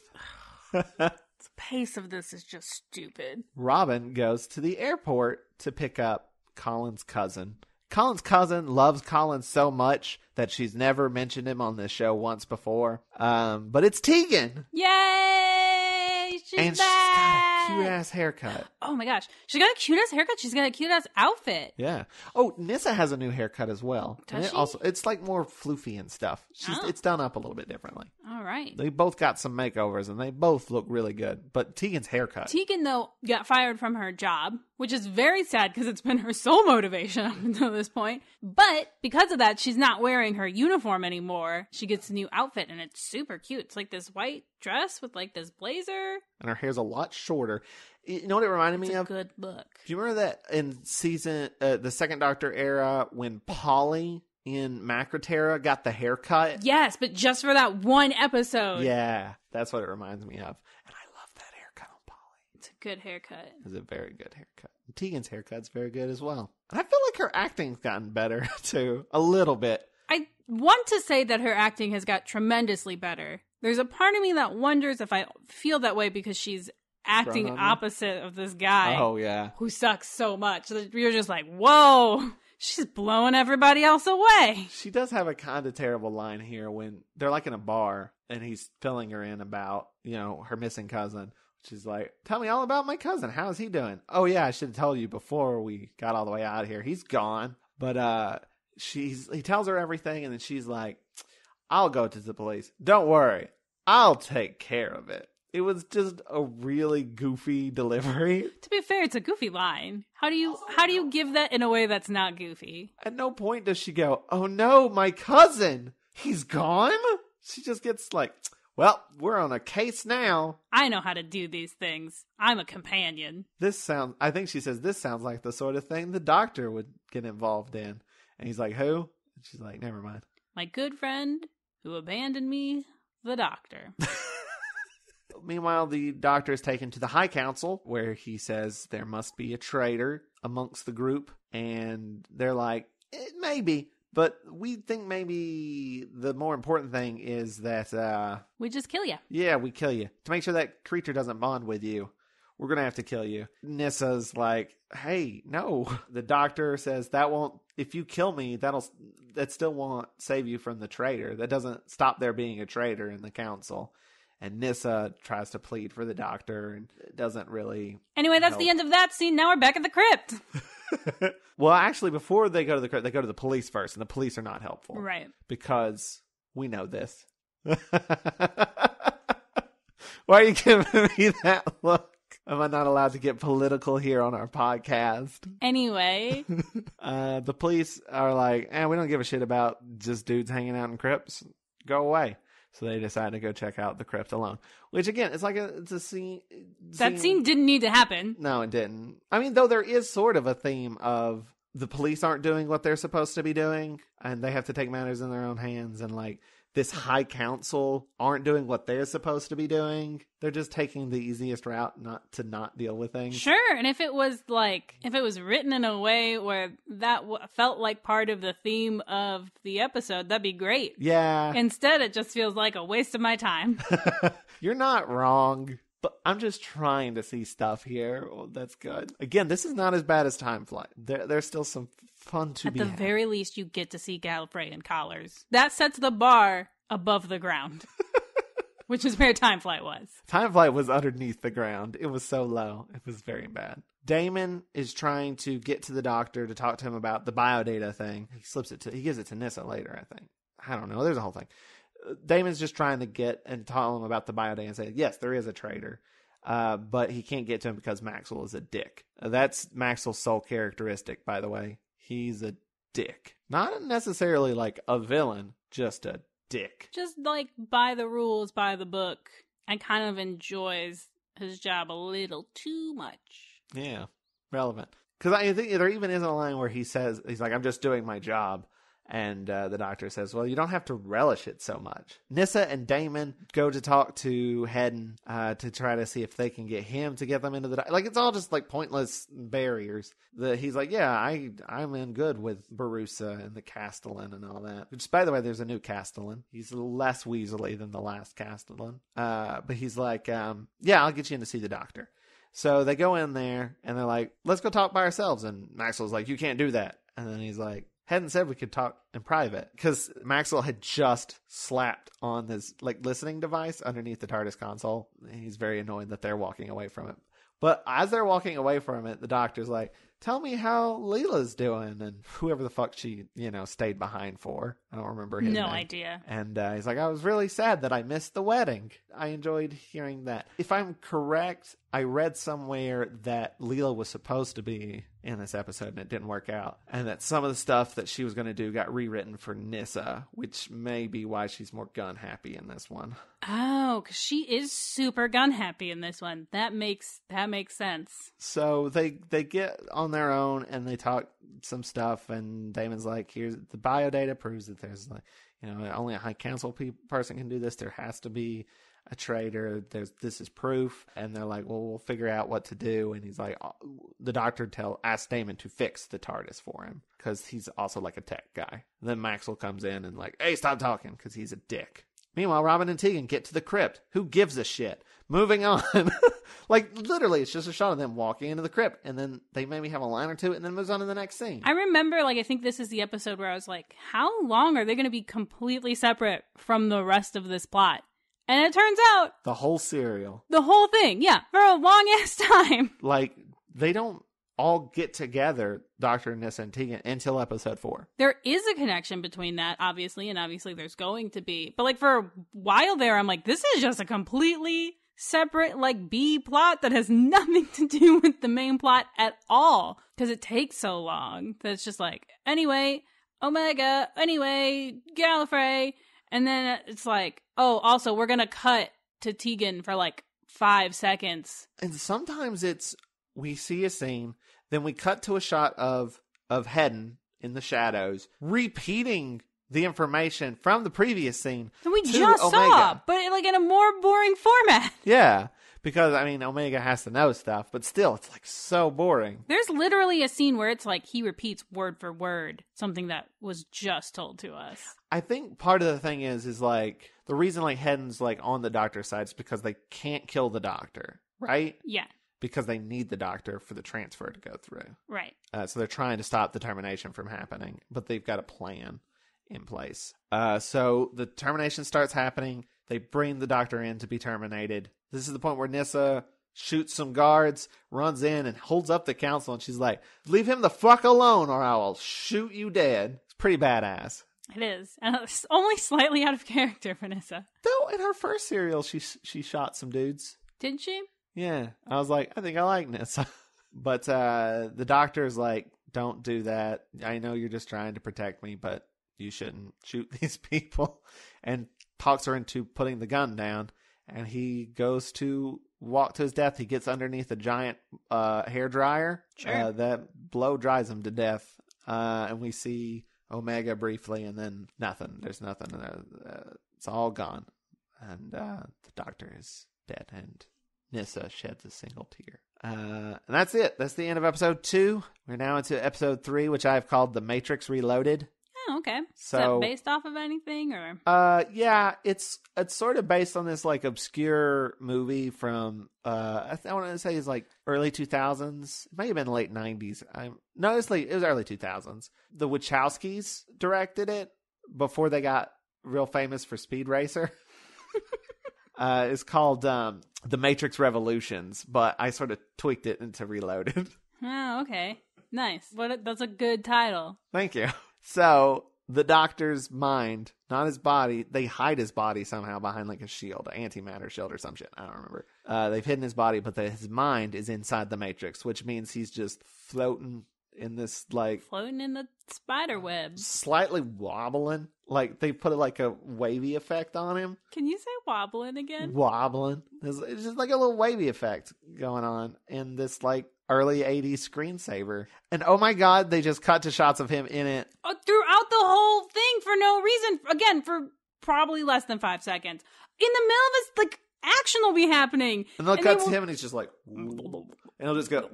The pace of this is just stupid. Robin goes to the airport to pick up Colin's cousin. Colin's cousin loves Colin so much that she's never mentioned him on this show once before. But it's Tegan. Yay! She's got a cute-ass haircut. Oh my gosh. She's got a cute-ass haircut. She's got a cute-ass outfit. Yeah. Oh, Nyssa has a new haircut as well. Does she? Also, it's like more floofy and stuff. It's done up a little bit differently. All right. They both got some makeovers, and they both look really good. But Tegan's haircut. Tegan, though, got fired from her job, which is very sad because it's been her sole motivation up until this point. But because of that, she's not wearing her uniform anymore. She gets a new outfit, and it's super cute. It's like this white dress with like this blazer. And her hair's a lot shorter. You know what it reminded me of? It's a good look. Do you remember that in the Second Doctor era when Polly in Macroterra got the haircut? Yes, but just for that one episode. Yeah, that's what it reminds me of. And I love that haircut on Polly. It's a good haircut. It's a very good haircut. Tegan's haircut's very good as well. And I feel like her acting's gotten better, too. A little bit. I want to say that her acting has got tremendously better. There's a part of me that wonders if I feel that way because she's acting opposite of this guy. Oh, yeah. Who sucks so much. So you're just like, whoa, she's blowing everybody else away. She does have a kind of terrible line here when they're like in a bar and he's filling her in about, her missing cousin. She's like, tell me all about my cousin. How's he doing? Oh, yeah, I should have told you before we got all the way out of here. He's gone. But he tells her everything, and then she's like, I'll go to the police. Don't worry. I'll take care of it. It was just a really goofy delivery. To be fair, it's a goofy line. How do you give that in a way that's not goofy? At no point does she go, oh no, my cousin, he's gone? She just gets like, well, we're on a case now. I know how to do these things. I'm a companion. I think she says, this sounds like the sort of thing the doctor would get involved in. And he's like, who? And she's like, never mind. My good friend who abandoned me, the doctor. Meanwhile, the doctor is taken to the High Council, where he says there must be a traitor amongst the group. And they're like, maybe. But we think maybe the more important thing is that... we just kill you. Yeah, we kill you. To make sure that creature doesn't bond with you, we're going to have to kill you. Nissa's like, hey, no. The doctor says that won't... If you kill me, that still won't save you from the traitor. That doesn't stop there being a traitor in the council. And Nyssa tries to plead for the doctor, and it doesn't really... Anyway, that's the end of that scene. Now we're back at the crypt. Well, actually, before they go to the crypt, they go to the police first, and the police are not helpful. Right. Because we know this. Why are you giving me that look? Am I not allowed to get political here on our podcast? Anyway. The police are like, we don't give a shit about just dudes hanging out in crypts. Go away. So they decide to go check out the crypt alone. Which, again, it's a scene... That scene didn't need to happen. No, it didn't. I mean, though there is sort of a theme of the police aren't doing what they're supposed to be doing, and they have to take matters in their own hands, and, like, this high council aren't doing what they're supposed to be doing. They're just taking the easiest route not to not deal with things. Sure, and if it was written in a way where that felt like part of the theme of the episode, that'd be great. Yeah. Instead, it just feels like a waste of my time. You're not wrong, but I'm just trying to see stuff here. Oh, that's good. Again, this is not as bad as Time Flight. There's still some fun to be had. At the very least, you get to see Gallifrey in collars. That sets the bar above the ground. Which is where Time Flight was. Time Flight was underneath the ground. It was so low. It was very bad. Damon is trying to get to the doctor to talk to him about the biodata thing. He gives it to Nyssa later, I think. I don't know. There's a whole thing. Damon's just trying to get and tell him about the biodata and say, yes, there is a traitor. But he can't get to him because Maxwell is a dick. That's Maxwell's sole characteristic, by the way. He's a dick. Not necessarily like a villain, just a dick. Just like by the rules, by the book, and kind of enjoys his job a little too much. Yeah, relevant. Because I think there even is a line where he's like, I'm just doing my job. And the doctor says, well, you don't have to relish it so much. Nyssa and Damon go to talk to Hedden to try to see if they can get him to get them into the... Like, it's all just, like, pointless barriers. He's like, yeah, I'm in good with Barusa and the Castellan and all that. Which, by the way, there's a new Castellan. He's less Weasley than the last Castellan. But he's like, yeah, I'll get you in to see the doctor. So they go in there, and they're like, let's go talk by ourselves. And Maxwell's like, you can't do that. And then he's like, Hadn't said we could talk in private, because Maxwell had just slapped on this listening device underneath the TARDIS console. He's very annoyed that they're walking away from it. But as they're walking away from it, the doctor's like, tell me how Leela's doing, and whoever the fuck she, stayed behind for. I don't remember his name. No idea. And he's like, I was really sad that I missed the wedding. I enjoyed hearing that. If I'm correct, I read somewhere that Leela was supposed to be in this episode and it didn't work out. And that some of the stuff that she was going to do got rewritten for Nyssa, which may be why she's more gun happy in this one. Oh, because she is super gun happy in this one. That makes sense. So they get on their own and they talk some stuff, and Damon's like, here's the biodata proves that there's only a high council person can do this. There has to be a traitor. This is proof. And they're like, well, we'll figure out what to do. And he's like, the doctor asks Damon to fix the TARDIS for him, because he's also like a tech guy. And then Maxwell comes in and like, hey, stop talking, because he's a dick. Meanwhile, Robin and Tegan get to the crypt. Who gives a shit? Moving on. Literally, it's just a shot of them walking into the crypt, and then they maybe have a line or two, and then moves on to the next scene. I remember, I think this is the episode where I was like, how long are they going to be completely separate from the rest of this plot? And it turns out The whole serial. the whole thing, yeah, for a long ass time. Like, they don't all get together, Dr. Nissa and Tegan, until episode 4. There is a connection between that, obviously, and obviously there's going to be. But, like, for a while there, I'm like, this is just a completely separate, like, B plot that has nothing to do with the main plot at all. Because it takes so long that it's just like, anyway, Omega, anyway, Gallifrey. And then it's like, oh, also, we're going to cut to Tegan for, like, 5 seconds. And sometimes we see a scene, then we cut to a shot of Hedden in the shadows, repeating the information from the previous scene. That we to just Omega. saw, but like in a more boring format. Yeah, because, I mean, Omega has to know stuff, but still, it's like so boring. There's literally a scene where it's like he repeats word for word something that was just told to us. I think part of the thing is like, the reason like Hedden's like on the Doctor's side is because they can't kill the Doctor, right? Yeah. Because they need the Doctor for the transfer to go through. Right. So they're trying to stop the termination from happening, but they've got a plan in place. So the termination starts happening. They bring the Doctor in to be terminated. This is the point where Nissa shoots some guards, runs in, and holds up the council, and she's like, leave him the fuck alone or I will shoot you dead. It's pretty badass. It is. And it's only slightly out of character for Nissa. Though in her first serial, she shot some dudes. Didn't she? Yeah. I was like, I think I like Nissa. But the Doctor's like, don't do that. I know you're just trying to protect me, but you shouldn't shoot these people. And talks her into putting the gun down. And he goes to walk to his death. He gets underneath a giant hair dryer. Sure. That blow dries him to death. And we see Omega briefly, and then nothing. There's nothing. It's all gone. And the Doctor is dead, and Nissa sheds a single tear. And that's it. That's the end of episode 2. We're now into episode 3, which I've called The Matrix Reloaded. Oh, okay. So, is that based off of anything, or? Yeah, it's sort of based on this like obscure movie from I want to say it's like early 2000s. It might have been late 90s. No, it was early 2000s. The Wachowskis directed it before they got real famous for Speed Racer. It's called The Matrix Revolutions, but I sort of tweaked it into Reloaded. Oh, okay. Nice. That's a good title. Thank you. So, the Doctor's mind, not his body, they hide his body somehow behind like a shield, an antimatter shield or some shit. I don't remember. They've hidden his body, but his mind is inside the Matrix, which means he's just floating in this like... Floating in the spider web. Slightly wobbling. Like, they put like a wavy effect on him. Can you say wobbling again? Wobbling. It's just like a little wavy effect going on in this like early 80s screensaver. And oh my god, they just cut to shots of him in it. Throughout the whole thing for no reason. Again, for probably less than 5 seconds. In the middle of this, like, action will be happening. And they'll cut to him and he's just like... And he'll just go...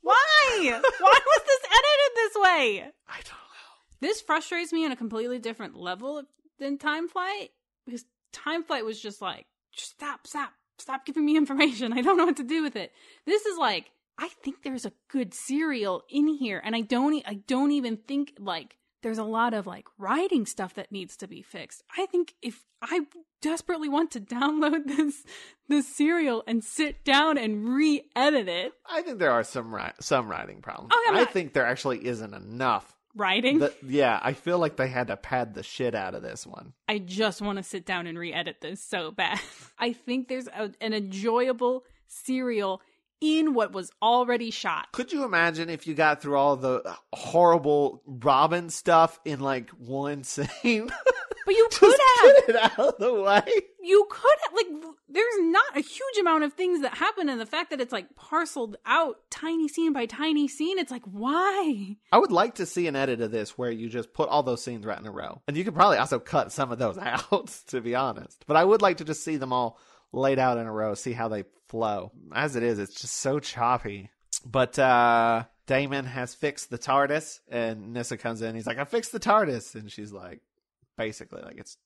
Why? Why was this edited this way? I don't know. This frustrates me on a completely different level than Time Flight. Because Time Flight was just like, stop giving me information. I don't know what to do with it. This is like, I think there's a good serial in here, and I don't even think like there's a lot of like writing stuff that needs to be fixed. I think if I desperately want to download this serial and sit down and re-edit it, I think there are some writing problems. Oh, yeah, I think there actually isn't enough writing. Yeah, I feel like they had to pad the shit out of this one. I just want to sit down and re-edit this so bad. I think there's an enjoyable serial in what was already shot. Could you imagine if you got through all the horrible Robin stuff in like one scene? But you could have. Get it out of the way. You could have, like, there's not a huge amount of things that happen, and the fact that it's like parceled out tiny scene by tiny scene, it's like, why? I would like to see an edit of this where you just put all those scenes right in a row. And you could probably also cut some of those out, to be honest. But I would like to just see them all laid out in a row, see how they flow. As it is, it's just so choppy. But Damon has fixed the TARDIS, and Nissa comes in. He's like, I fixed the TARDIS. And she's like, basically, like, it's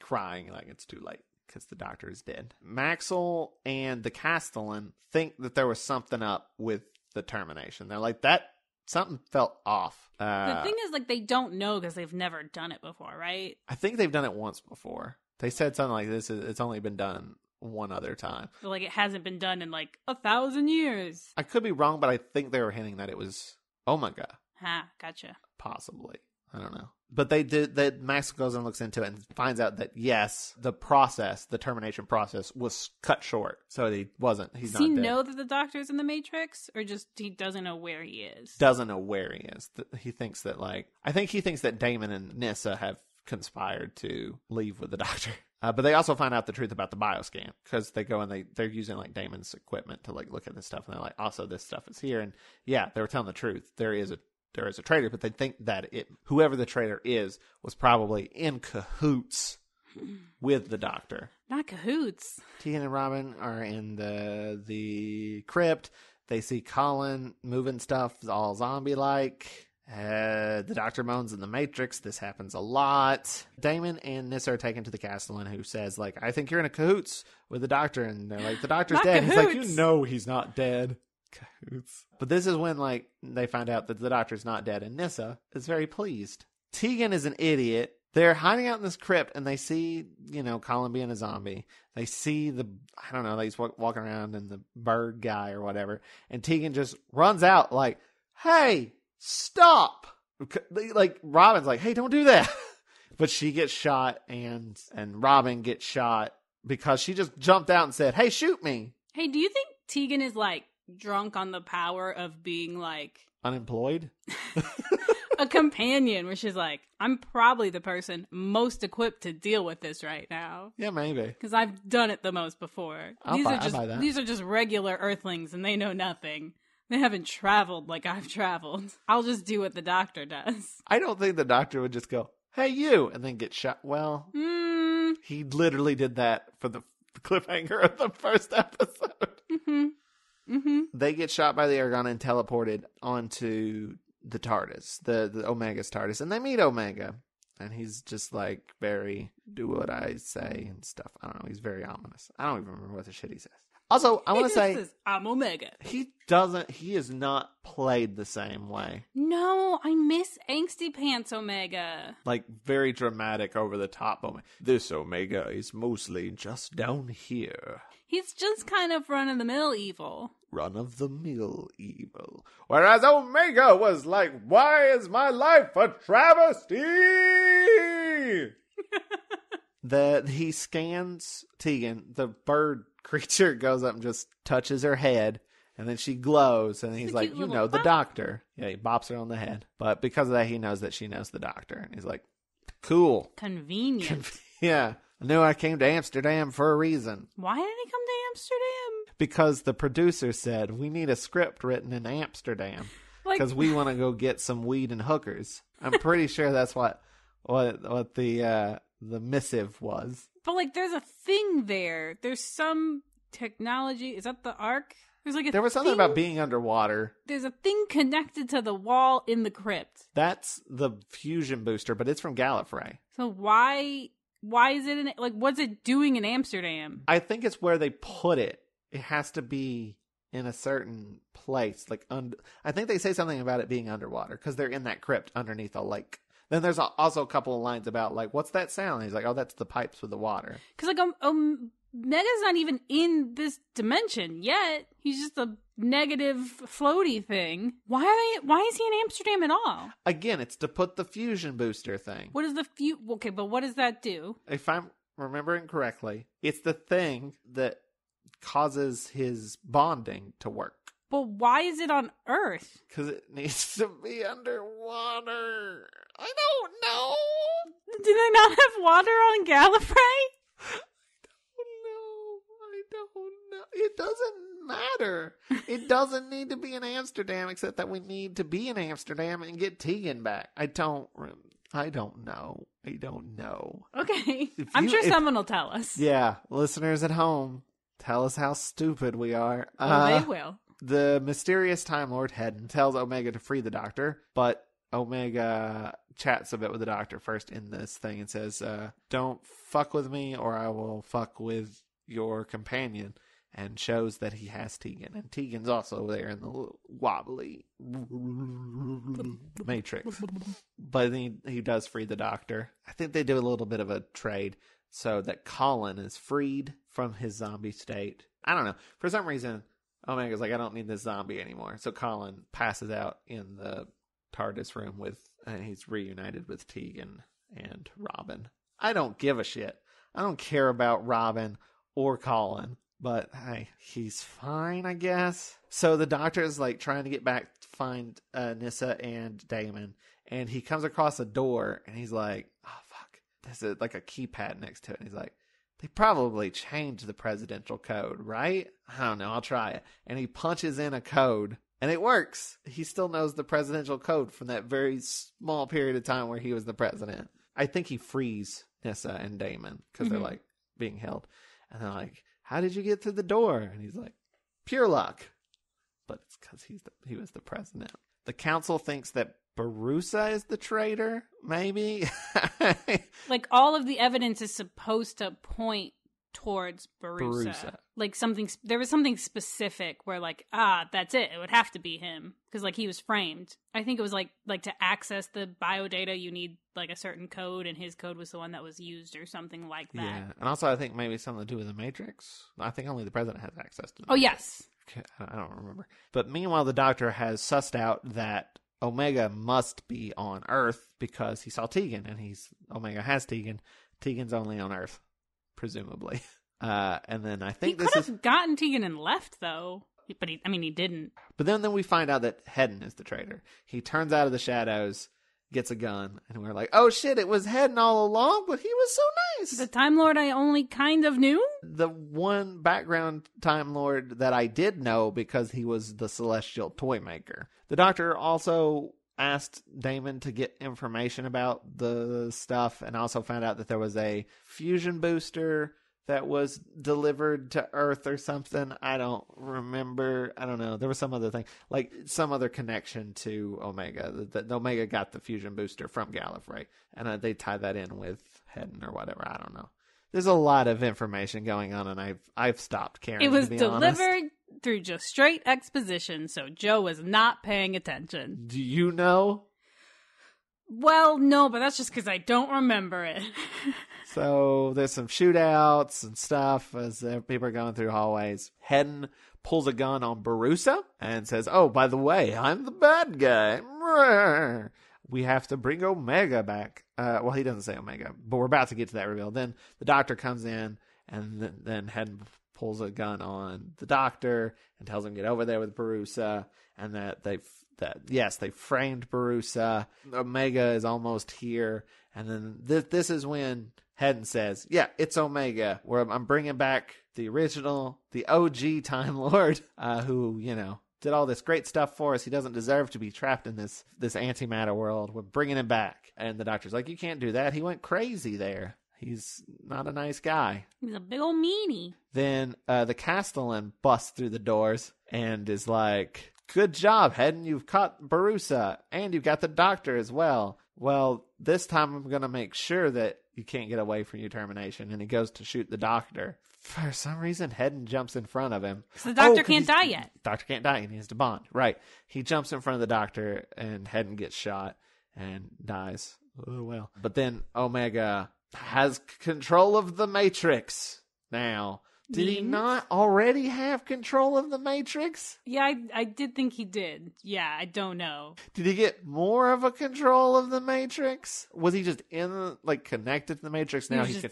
crying like it's too late because the Doctor is dead. Maxwell and the Castellan think that there was something up with the termination. They're like, that something felt off. The thing is, like, they don't know because they've never done it before, right? I think they've done it once before. They said something like this. It's only been done one other time. So, like, it hasn't been done in, like, 1,000 years. I could be wrong, but I think they were hinting that it was Omega. Ha, gotcha. Possibly. I don't know. But they did, that Max goes and looks into it and finds out that, yes, the termination process was cut short. So he's Does not he dead. know that the Doctor's in the Matrix? Or just he doesn't know where he is? Doesn't know where he is. He thinks that, I think he thinks that Damon and Nyssa have conspired to leave with the Doctor. But they also find out the truth about the bioscan because they go and they're using Damon's equipment to look at this stuff, and they're like, also this stuff is here, and yeah, they were telling the truth. There is a traitor, but they think that whoever the traitor is was probably in cahoots with the Doctor. Not cahoots. Tegan and Robin are in the crypt. They see Colin moving stuff all zombie-like. The Doctor moans in the Matrix. This happens a lot. Damon and Nyssa are taken to the Castellan, who says, I think you're in a cahoots with the Doctor. And they're like, the Doctor's dead. Cahoots. He's like, you know he's not dead. Cahoots. But this is when, they find out that the Doctor's not dead. And Nyssa is very pleased. Tegan is an idiot. They're hiding out in this crypt, and they see, Colin being a zombie. They see he's walking around and the bird guy or whatever. And Tegan just runs out hey, stop! Robin's like, hey, don't do that. But she gets shot, and Robin gets shot because she just jumped out and said, hey, shoot me. Hey, do you think Tegan is, drunk on the power of being, unemployed? a companion, where she's like, I'm probably the person most equipped to deal with this right now. Yeah, maybe. Because I've done it the most before. I'll buy that. These are just regular Earthlings, and they know nothing. They haven't traveled like I've traveled. I'll just do what the Doctor does. I don't think the Doctor would just go, hey, you, and then get shot. Well, he literally did that for the cliffhanger of the first episode. Mm-hmm. Mm-hmm. They get shot by the air gun and teleported onto the TARDIS, the Omega's TARDIS, and they meet Omega. And he's just very, do what I say and stuff. I don't know. He's very ominous. I don't even remember what the shit he says. Also, I want to say, I'm Omega. He is not played the same way. No, I miss Angsty Pants Omega. Very dramatic, over the top Omega. This Omega is mostly just down here. He's just kind of run-of-the-mill evil. Run-of-the-mill evil. Whereas Omega was why is my life a travesty? He scans Tegan, the bird creature goes up and just touches her head, and then she glows, and he's like, the Doctor. Yeah, he bops her on the head. But because of that, he knows that she knows the Doctor. And he's like, cool. Convenient. Yeah. I knew I came to Amsterdam for a reason. Why did he come to Amsterdam? Because the producer said, we need a script written in Amsterdam. Because we want to go get some weed and hookers. I'm pretty sure that's what the missive was. But there's a thing there. There's some technology. Is that the Ark? There was something about being underwater. There's a thing connected to the wall in the crypt. That's the fusion booster, but it's from Gallifrey. So why is it what's it doing in Amsterdam? I think it's where they put it. It has to be in a certain place. I think they say something about it being underwater because they're in that crypt underneath a lake. Then there's also a couple of lines about what's that sound? And he's like, oh, that's the pipes with the water. Because Mega's not even in this dimension yet. He's just a negative floaty thing. Why is he in Amsterdam at all? Again, it's to put the fusion booster thing. What is the okay, but what does that do? If I'm remembering correctly, it's the thing that causes his bonding to work. But why is it on Earth? Because it needs to be underwater. I don't know. Do they not have water on Gallifrey? I don't know. It doesn't matter. It doesn't need to be in Amsterdam, except that we need to be in Amsterdam and get Tegan back. I don't know. Okay. I'm sure someone will tell us. Yeah. Listeners at home, tell us how stupid we are. They will. The mysterious Time Lord Hedden tells Omega to free the Doctor, but Omega chats a bit with the Doctor first in this thing and says, don't fuck with me or I will fuck with your companion, and shows that he has Tegan. And Tegan's also there in the little wobbly Matrix. But he does free the doctor. I think they do a little bit of a trade so that Colin is freed from his zombie state. I don't know. For some reason, Omega's like, I don't need this zombie anymore. So Colin passes out in the TARDIS room and he's reunited with Tegan and Robin. I don't give a shit. I don't care about Robin or Colin. But hey, he's fine, I guess. So the doctor is like trying to get back to find Nyssa and Damon. And he comes across a door and he's like, oh, fuck. There's like a keypad next to it. And he's like, they probably changed the presidential code, right? I don't know. I'll try it. And he punches in a code and it works. He still knows the presidential code from that very small period of time where he was the president. I think he frees Nyssa and Damon because they're like being held. And they're like, how did you get through the door? And he's like, pure luck. But it's because he was the president. The council thinks that Barusa is the traitor, maybe? Like, all of the evidence is supposed to point towards Barusa. Like, there was something specific where, like, that's it. It would have to be him. Because, like, he was framed. I think it was, like to access the biodata, you need, like, a certain code, and his code was the one that was used or something like that. Yeah, and also I think maybe something to do with the Matrix. I think only the president has access to it. Oh, yes. I don't remember. But meanwhile, the doctor has sussed out that Omega must be on Earth because he saw Tegan, and Omega has Tegan. Tegan's only on Earth, presumably. And then I think he could have gotten Tegan and left, though. But he didn't. But then we find out that Hedden is the traitor. He turns out of the shadows, gets a gun, and we're like, oh shit, it was Hedden all along, but he was so nice. The Time Lord I only kind of knew? The one background Time Lord that I did know because he was the celestial toy maker. The doctor also asked Damon to get information about the stuff and also found out that there was a fusion booster that was delivered to Earth or something. I don't remember. I don't know. There was some other thing, like some other connection to Omega. That Omega got the fusion booster from Gallifrey, and they tied that in with Hedden or whatever. I don't know. There's a lot of information going on, and I've stopped caring. It was to be delivered honest. Through just straight exposition, so Joe was not paying attention. Do you know? Well, no, but that's just because I don't remember it. So there's some shootouts and stuff as people are going through hallways. Hedden pulls a gun on Barusa and says, oh, by the way, I'm the bad guy. We have to bring Omega back. Well, he doesn't say Omega, but we're about to get to that reveal. Then the doctor comes in, and then Hedden pulls a gun on the doctor and tells him to get over there with Barusa, and that they framed Barusa. Omega is almost here, and then this is when Hedden says, yeah, it's Omega, where I'm bringing back the original, the OG Time Lord, who, did all this great stuff for us. He doesn't deserve to be trapped in this antimatter world. We're bringing him back. And the doctor's like, you can't do that. He went crazy there. He's not a nice guy. He's a big old meanie. Then the Castellan busts through the doors and is like, good job, Hedden. You've caught Barusa, and you've got the doctor as well. Well, this time I'm going to make sure that you can't get away from your termination. And he goes to shoot the doctor. For some reason, Hedden jumps in front of him. So the doctor can't die yet. Doctor can't die. He needs to bond. Right. He jumps in front of the doctor, and Hedden gets shot and dies. Oh, well. But then Omega has control of the Matrix now. Did he not already have control of the Matrix? Yeah, I did think he did. Yeah, I don't know. Did he get more of a control of the Matrix? Was he just connected to the Matrix? Now he can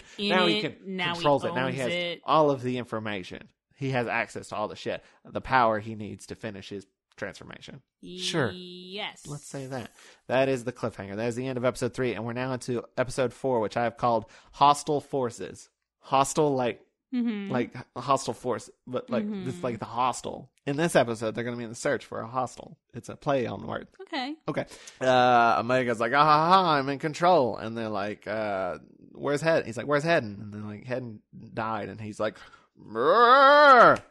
controls it. Now he has all of the information. He has access to all the shit, the power he needs to finish his transformation. Sure. Yes. Let's say that. That is the cliffhanger. That is the end of episode 3, and we're now into episode 4, which I have called Hostile Forces. Hostile, like a hostile force, but this like the hostel. In this episode, they're going to be in the search for a hostel. It's a play on the word. Okay. Omega's like, I'm in control. And they're like, where's Hedden? He's like, where's Hedden? And they're like, Hedden died. And he's like, Rrr!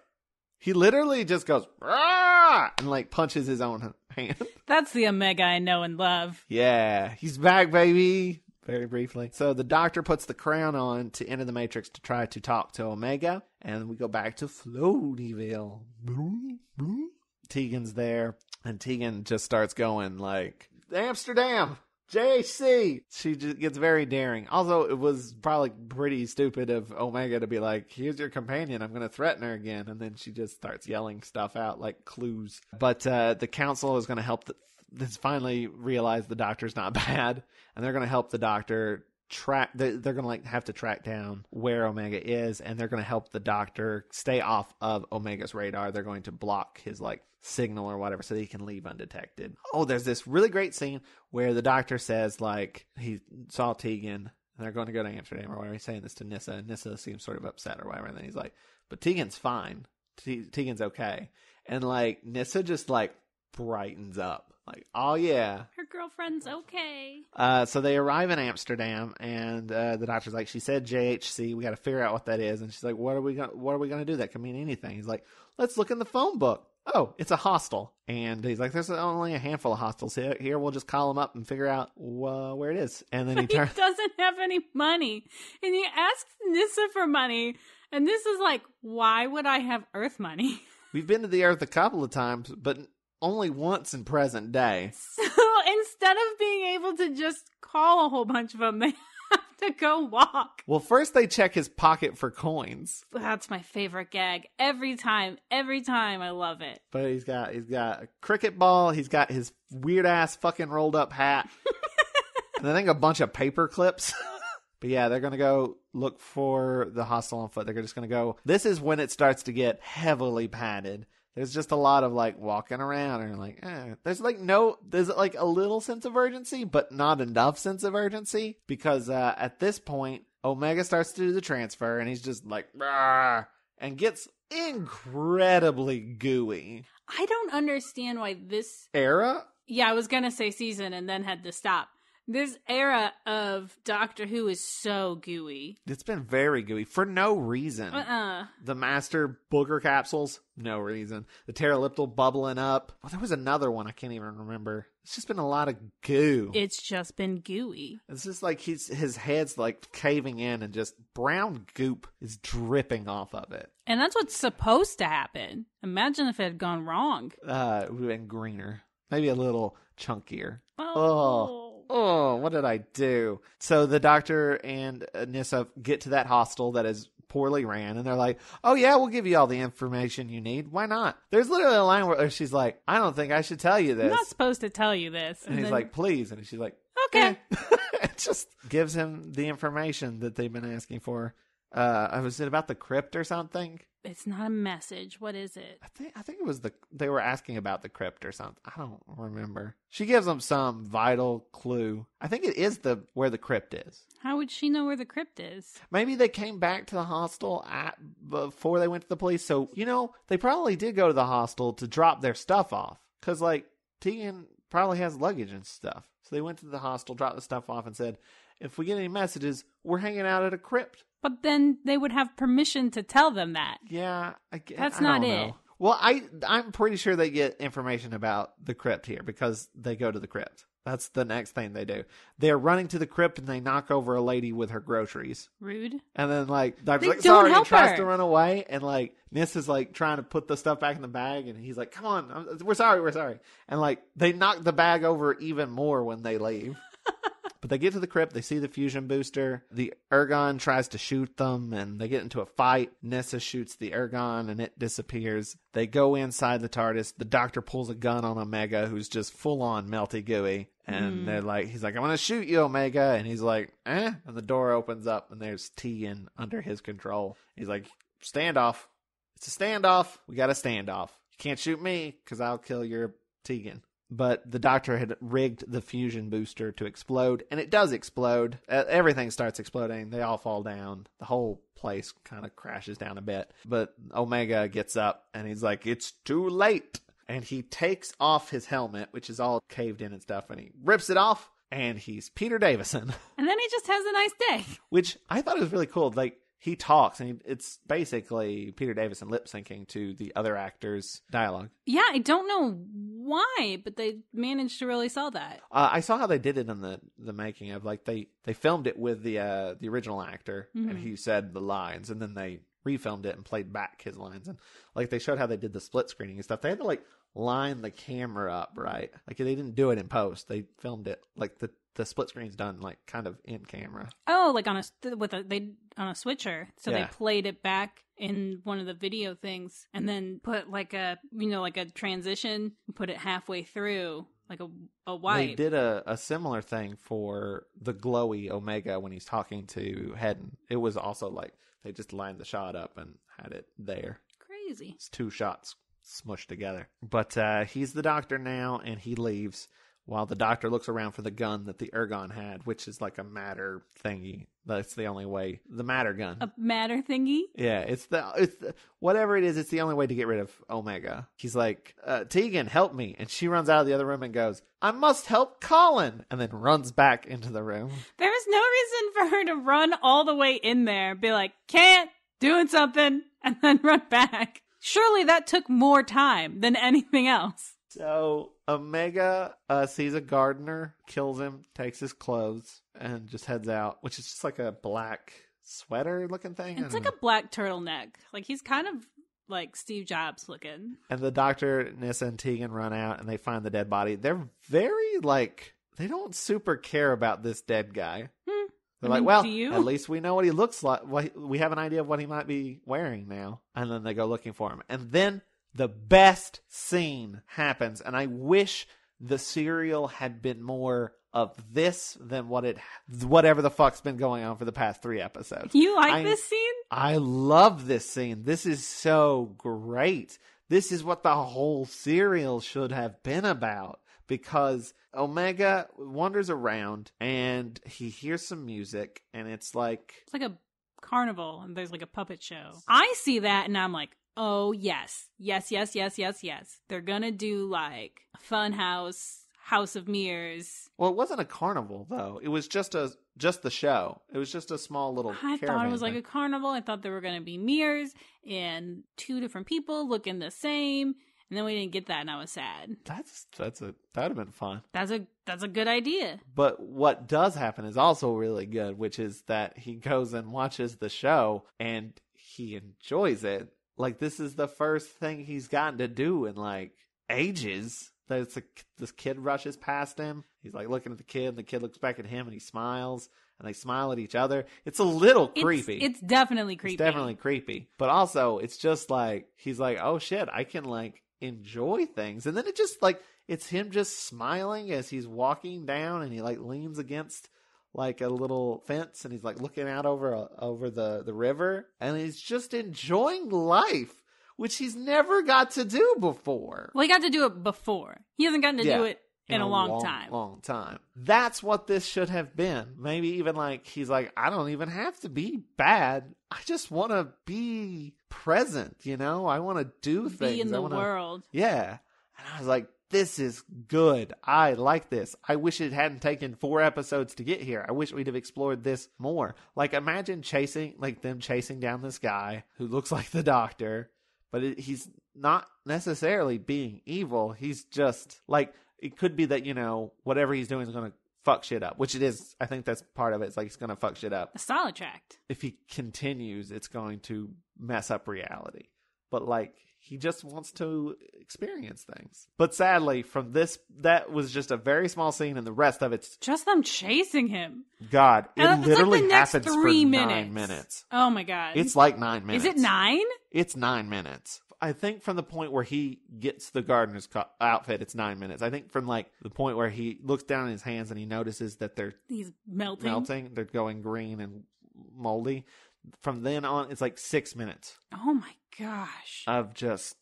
He literally just goes, Rrr! And like punches his own hand. That's the Omega I know and love. Yeah. He's back, baby. Very briefly. So the doctor puts the crown on to enter the Matrix to try to talk to Omega. And we go back to Floatyville. Tegan's there. And Tegan just starts going like, Amsterdam. JHC. She just gets very daring. Also, it was probably pretty stupid of Omega to be like, here's your companion. I'm going to threaten her again. And then she just starts yelling stuff out like clues. But the council is going to help. This finally realized the doctor's not bad. And they're going to help the doctor track. They're going to have to track down where Omega is. And they're going to help the doctor stay off of Omega's radar. They're going to block his signal or whatever so that he can leave undetected. Oh, there's this really great scene where the doctor says he saw Tegan and they're going to go to Amsterdam or whatever. He's saying this to Nyssa, and Nyssa seems sort of upset or whatever, and then he's like, but Tegan's fine. Tegan's okay. And Nyssa just brightens up. Oh yeah. Her girlfriend's okay. So they arrive in Amsterdam, and the doctor's like, she said JHC, we got to figure out what that is. And she's like, what are we gonna do? That can mean anything. He's like, let's look in the phone book. Oh, it's a hostel. And he's like, there's only a handful of hostels here. We'll just call them up and figure out where it is. And then he doesn't have any money. And he asks Nyssa for money. And this is like, why would I have Earth money? We've been to the Earth a couple of times, but only once in present day. So instead of being able to just call a whole bunch of them, they have to go walk. Well, first they check his pocket for coins. That's my favorite gag. Every time, I love it. But he's got a cricket ball. He's got his weird ass fucking rolled up hat. And I think a bunch of paper clips. But yeah, they're going to go look for the hostel on foot. They're just going to go. This is when it starts to get heavily padded. There's just a lot of walking around and there's there's a little sense of urgency, but not enough sense of urgency because at this point, Omega starts to do the transfer and he's just "Rawr," and gets incredibly gooey. I don't understand why this era. Yeah, I was going to say season and then had to stop. This era of Doctor Who is so gooey. It's been very gooey for no reason. The Master Booger capsules, no reason. The Pterodactyl bubbling up. Well, there was another one I can't even remember. It's just been a lot of goo. It's just been gooey. It's just his head's caving in and just brown goop is dripping off of it. And that's what's supposed to happen. Imagine if it had gone wrong. It would have been greener. Maybe a little chunkier. Oh, what did I do? So the doctor and Nyssa get to that hostel that is poorly ran, and they're like, oh yeah, we'll give you all the information you need. Why not? There's literally a line where she's like, I don't think I should tell you this. I'm not supposed to tell you this. And he's like, please. And she's like, okay. It just gives him the information that they've been asking for. Was it about the crypt or something? It's not a message. What is it? I think it was they were asking about the crypt or something. I don't remember. She gives them some vital clue. I think it is where the crypt is. How would she know where the crypt is? Maybe they came back to the hostel before they went to the police. So, they probably did go to the hostel to drop their stuff off. Because, Tegan probably has luggage and stuff. So they went to the hostel, dropped the stuff off, and said, if we get any messages, we're hanging out at a crypt. But then they would have permission to tell them that. Yeah. That's not it. Know. Well, I'm pretty sure they get information about the crypt here because they go to the crypt. That's the next thing they do. They're running to the crypt and they knock over a lady with her groceries. Rude. And then Doctor's sorry, he tries to run away, and Nyssa's trying to put the stuff back in the bag, and he's like, come on, we're sorry. And they knock the bag over even more when they leave. But they get to the crypt, they see the fusion booster, the Ergon tries to shoot them, and they get into a fight. Nyssa shoots the Ergon, and it disappears. They go inside the TARDIS, the Doctor pulls a gun on Omega, who's just full-on melty gooey, and he's like, I'm gonna shoot you, Omega, and he's like, and the door opens up, and there's Tegan under his control. He's like, standoff. It's a standoff. We got a standoff. You can't shoot me, because I'll kill your Tegan. But the Doctor had rigged the fusion booster to explode, and it does explode. Everything starts exploding. They all fall down. The whole place kind of crashes down a bit. But Omega gets up, and he's like, it's too late. And he takes off his helmet, which is all caved in and stuff, and he rips it off, and he's Peter Davison. And then he just has a nice day. Which I thought was really cool. He talks, and it's basically Peter Davison lip-syncing to the other actors' dialogue. Yeah, I don't know why, but they managed to really sell that. I saw how they did it in the making of, they filmed it with the original actor, and he said the lines, and then they refilmed it and played back his lines. And, they showed how they did the split screening and stuff. They had to, line the camera up right. Like they didn't do it in post. They filmed it like the split screen's done like kind of in camera. Oh, like on a switcher. So Yeah. they played it back in one of the video things and then put like a transition, put it halfway through like a wipe. They did a similar thing for the glowy Omega when he's talking to Hedden. It was also like they just lined the shot up and had it there. Crazy. It's 2 shots smushed together. But he's the Doctor now, and he leaves while the Doctor looks around for the gun that the Ergon had, which is like a matter thingy. That's the only way. The matter gun. A matter thingy? Yeah, it's the whatever it is, it's the only way to get rid of Omega. He's like, Tegan, help me. And she runs out of the other room and goes, I must help Colin. And then runs back into the room. There was no reason for her to run all the way in there, be like, can't, doing something, and then run back. Surely that took more time than anything else. So Omega sees a gardener, kills him, takes his clothes, and just heads out, which is just like a black sweater looking thing. It's like a black turtleneck. Like he's kind of like Steve Jobs looking. And the Doctor, Nyssa, and Tegan run out and they find the dead body. They're very like, they don't super care about this dead guy. They're like, well, at least we know what he looks like. We have an idea of what he might be wearing now. And then they go looking for him. And then the best scene happens. And I wish the serial had been more of this than whatever the fuck's been going on for the past 3 episodes. You like this scene? I love this scene. This is so great. This is what the whole serial should have been about. Because Omega wanders around and he hears some music and it's like a carnival and there's like a puppet show. I see that and I'm like, oh yes. Yes. They're gonna do like a fun house of mirrors. Well, it wasn't a carnival though. It was just the show. It was just a small little I thought it was like a carnival. I thought there were gonna be mirrors and 2 different people looking the same. And then we didn't get that, and I was sad. That'd have been fun. That's a good idea. But what does happen is also really good, which is that he goes and watches the show, and he enjoys it. Like, this is the first thing he's gotten to do in, like, ages. This kid rushes past him. He's, like, looking at the kid, and the kid looks back at him, and he smiles. And they smile at each other. It's a little creepy. It's definitely creepy. It's definitely creepy. But also, it's just like, he's like, oh shit, I can, like, enjoy things. And then it just like it's him just smiling as he's walking down and he like leans against like a little fence and he's like looking out over the river and he's just enjoying life, which he's never got to do before. Well, he got to do it before. He hasn't gotten to do it in a long time. That's what this should have been. Maybe even like he's like, I don't even have to be bad. I just want to be present, you know? I want to do things. Be in the world. Yeah. And I was like, this is good. I like this. I wish it hadn't taken 4 episodes to get here. I wish we'd have explored this more. Like, imagine them chasing down this guy who looks like the Doctor, but he's not necessarily being evil. He's just like, it could be that, you know, whatever he's doing is going to fuck shit up, which it is. I think that's part of it. It's like he's going to fuck shit up. A solid tract. If he continues, it's going to mess up reality. But like, he just wants to experience things. But sadly, from this, that was just a very small scene, and the rest of it's just them chasing him. God, it literally like happens for 3 9 minutes. Oh my God. It's like 9 minutes. Is it 9? It's 9 minutes. I think from the point where he gets the gardener's outfit, it's 9 minutes. I think from like the point where he looks down in his hands and he notices that he's melting. They're going green and moldy. From then on, it's like 6 minutes. Oh my gosh. Of just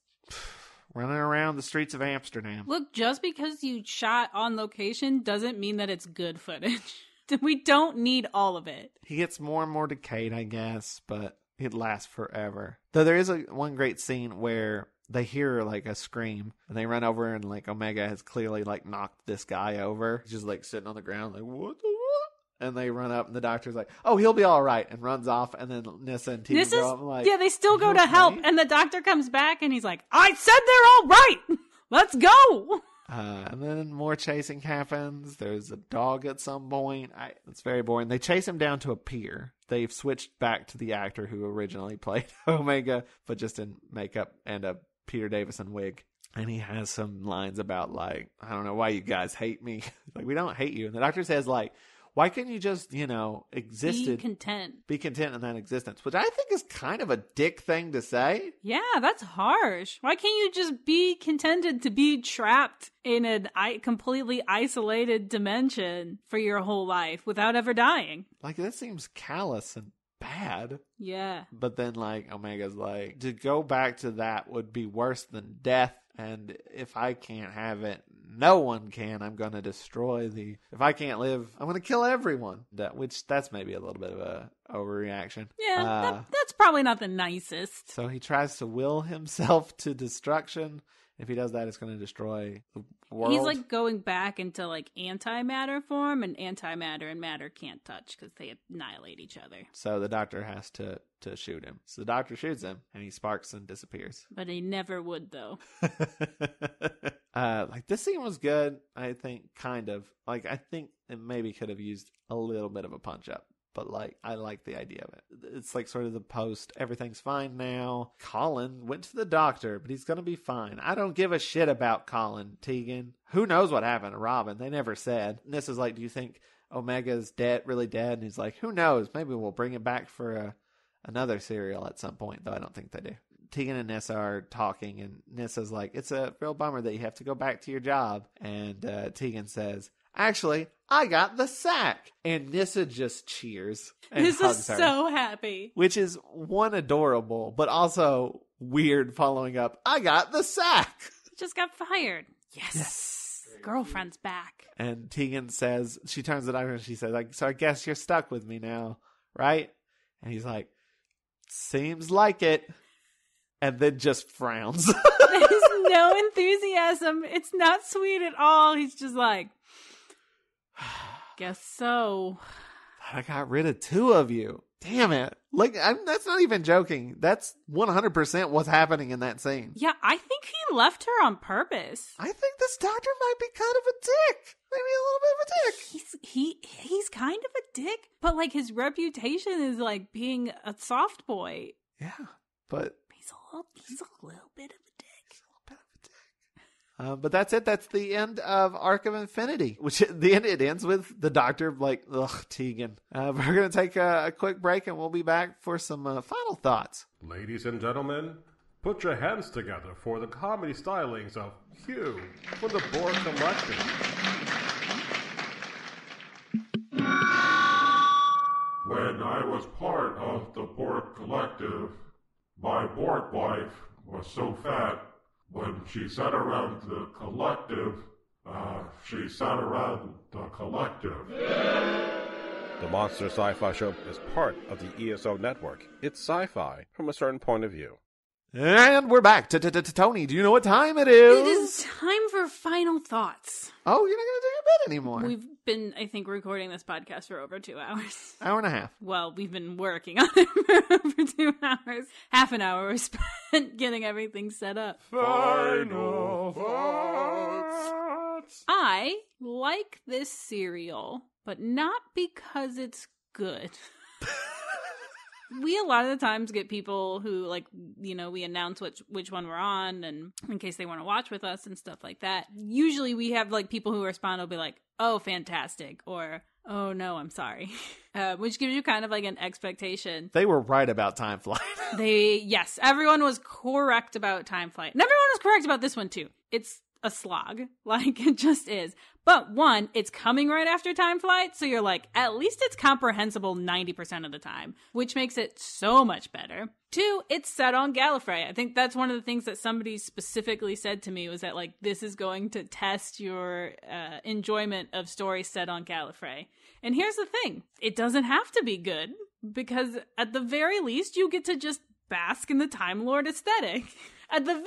running around the streets of Amsterdam. Look, just because you shot on location doesn't mean that it's good footage. We don't need all of it. He gets more and more decayed, I guess, but it lasts forever. Though there is one great scene where they hear like a scream and they run over and like Omega has clearly like knocked this guy over. He's just like sitting on the ground like, what the what? And they run up and the Doctor's like, oh, he'll be all right, and runs off. And then Nyssa and Tegan go up and like, yeah, they still go to help. And the Doctor comes back and he's like, I said they're all right. Let's go. And then more chasing happens. There's a dog at some point. It's very boring. They chase him down to a pier. They've switched back to the actor who originally played Omega, but just in makeup and a Peter Davison wig. And he has some lines about, like, I don't know why you guys hate me. Like, we don't hate you. And the doctor says, like, why can't you just, exist? Be content. Be content in that existence, which I think is kind of a dick thing to say. Yeah, that's harsh. Why can't you just be contented to be trapped in a completely isolated dimension for your whole life without ever dying? Like, that seems callous and bad. Yeah. But then, like, Omega's like, to go back to that would be worse than death. And if I can't have it, no one can. I'm going to destroy if I can't live, I'm going to kill everyone. That's maybe a little bit of a overreaction. Yeah, that's probably not the nicest. So he tries to will himself to destruction. If he does that, it's going to destroy the world. He's like going back into like antimatter form, and antimatter and matter can't touch because they annihilate each other. So the doctor has to shoot him. So the doctor shoots him, and he sparks and disappears. But he never would, though. Like, this scene was good, I think, kind of. Like, I think it maybe could have used a little bit of a punch-up. But, like, I like the idea of it. It's like sort of the post, everything's fine now. Colin went to the doctor, but he's going to be fine. I don't give a shit about Colin, Tegan. Who knows what happened to Robin? They never said. And this is like, do you think Omega's dead, really dead? And he's like, who knows? Maybe we'll bring him back for another serial at some point, though I don't think they do. Tegan and Nyssa are talking, and Nissa's like, it's a real bummer that you have to go back to your job. And Tegan says, actually, I got the sack. And Nyssa just cheers and hugs her. So happy. Which is, one, adorable, but also weird following up, I got the sack. Just got fired. Yes. Girlfriend's back. And Tegan says, she turns to the doctor and she says, so I guess you're stuck with me now, right? And he's like, seems like it. And then just frowns. There's no enthusiasm. It's not sweet at all. He's just like, guess so. I got rid of 2 of you. Damn it. Like, that's not even joking. That's 100% what's happening in that scene. Yeah, I think he left her on purpose. I think this doctor might be kind of a dick. Maybe a little bit of a dick. He's kind of a dick, but like his reputation is like being a soft boy. Yeah, but he's a little bit of a dick. But that's it. That's the end of Arc of Infinity, which it ends with the doctor like, ugh, Tegan. We're going to take a quick break, and we'll be back for some final thoughts. Ladies and gentlemen, put your hands together for the comedy stylings of Hugh from the Borg Collective. When I was part of the Borg Collective, my Borg wife was so fat. When she sat around the collective, she sat around the collective. The Monster Sci-Fi Show is part of the ESO network. It's sci-fi from a certain point of view. And we're back. Tony, do you know what time it is? It is time for final thoughts. Oh, you're not going to do your bed anymore. We've been, I think, recording this podcast for over 2 hours. Hour and a half. Well, we've been working on it for over 2 hours. Half an hour was spent getting everything set up. Final thoughts. I like this cereal, but not because it's good. We a lot of the times get people who, like, we announce which one we're on, and in case they want to watch with us and stuff like that. Usually we have, like, people who respond will be like, oh, fantastic, or, oh, no, I'm sorry. Which gives you kind of, like, an expectation. They were right about Time Flight. Yes, everyone was correct about Time Flight. And everyone was correct about this one, too. It's a slog. Like, it just is. But 1, it's coming right after Time Flight, so you're like, at least it's comprehensible 90% of the time, which makes it so much better. 2, it's set on Gallifrey. I think that's one of the things that somebody specifically said to me was that, like, this is going to test your enjoyment of stories set on Gallifrey. And here's the thing. It doesn't have to be good, because at the very least, you get to just bask in the Time Lord aesthetic. At the very,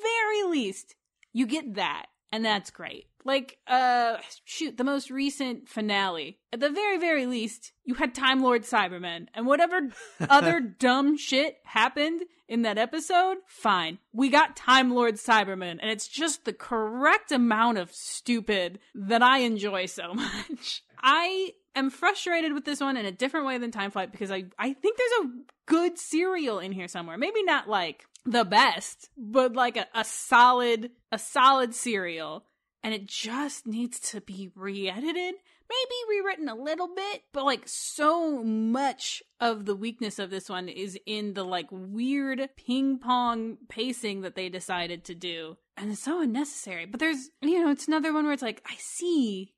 very least, you get that, and that's great. Like, the most recent finale. At the very, very least, you had Time Lord Cybermen, and whatever other dumb shit happened in that episode, fine. We got Time Lord Cybermen, and it's just the correct amount of stupid that I enjoy so much. I am frustrated with this one in a different way than Time Flight, because I think there's a good serial in here somewhere. Maybe not, like, the best, but like a solid serial, and it just needs to be re-edited, maybe rewritten a little bit, but like so much of the weakness of this one is in the like weird ping pong pacing that they decided to do. And it's so unnecessary. But there's, it's another one where it's like, I see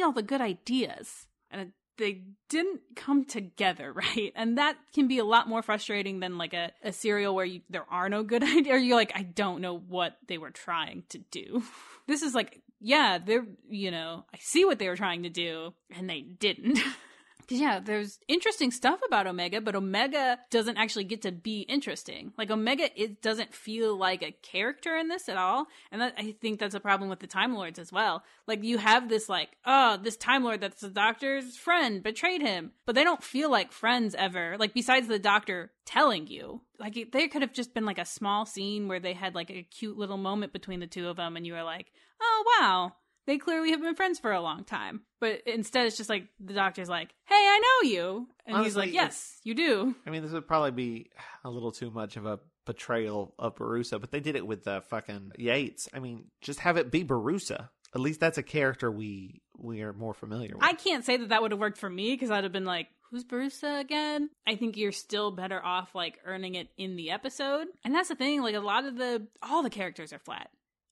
all the good ideas, and they didn't come together, right? And that can be a lot more frustrating than like a serial where there are no good ideas, or you're like, I don't know what they were trying to do. This is like, yeah, I see what they were trying to do, and they didn't. Because, yeah, there's interesting stuff about Omega, but Omega doesn't actually get to be interesting. Like, Omega, it doesn't feel like a character in this at all. And I think that's a problem with the Time Lords as well. Like, you have this, like, this Time Lord that's the Doctor's friend betrayed him. But they don't feel like friends ever. Like, besides the Doctor telling you. Like, there could have just been, like, a small scene where they had, like, a cute little moment between the two of them, and you were like, oh, wow. They clearly have been friends for a long time. But instead, it's just like, the Doctor's like, hey, I know you. And honestly, he's like, yes, you do. I mean, this would probably be a little too much of a betrayal of Barusa, but they did it with fucking Yates. I mean, just have it be Barusa. At least that's a character we are more familiar with. I can't say that would have worked for me, because I'd have been like, who's Barusa again? I think you're still better off, like, earning it in the episode. And that's the thing, like, all the characters are flat.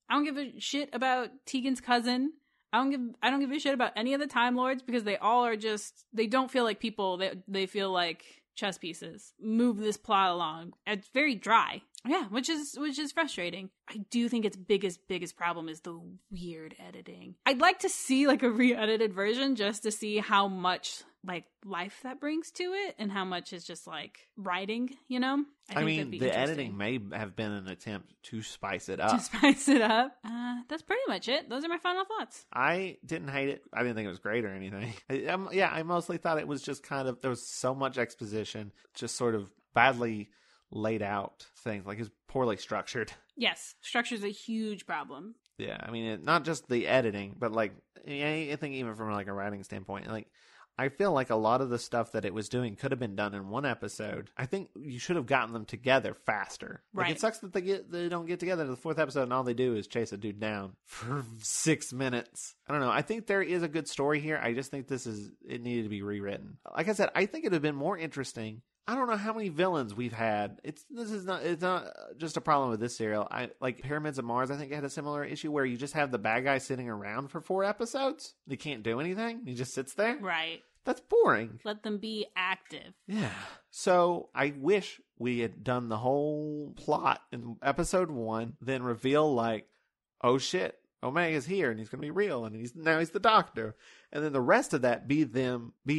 I don't give a shit about Tegan's cousin. I don't give a shit about any of the Time Lords, because they all are just, they don't feel like people. They feel like chess pieces. Move this plot along. It's very dry. Yeah, which is frustrating. I do think its biggest problem is the weird editing. I'd like to see like a re-edited version just to see how much like life that brings to it, and how much is just like writing, I mean, the editing may have been an attempt to spice it up. That's pretty much it. Those are my final thoughts. I didn't hate it. I didn't think it was great or anything. I mostly thought it was just kind of, there was so much exposition, just sort of badly laid out things. Like, it's poorly structured. Yes, structure is a huge problem. Yeah, I mean, not just the editing, but like, I think even from like a writing standpoint, like, I feel like a lot of the stuff that it was doing could have been done in one episode. I think you should have gotten them together faster. Like, right. It sucks that they don't get together in the fourth episode, and all they do is chase a dude down for 6 minutes. I don't know. I think there is a good story here. I just think it needed to be rewritten. Like I said, I think it would have been more interesting. I don't know how many villains we've had. It's not just a problem with this serial. Like Pyramids of Mars, I think, had a similar issue where you just have the bad guy sitting around for 4 episodes. He can't do anything. He just sits there. Right. That's boring. Let them be active. Yeah. So I wish we had done the whole plot in episode 1, then reveal like, oh shit, Omega's here and he's going to be real, and he's the Doctor. And then the rest of that be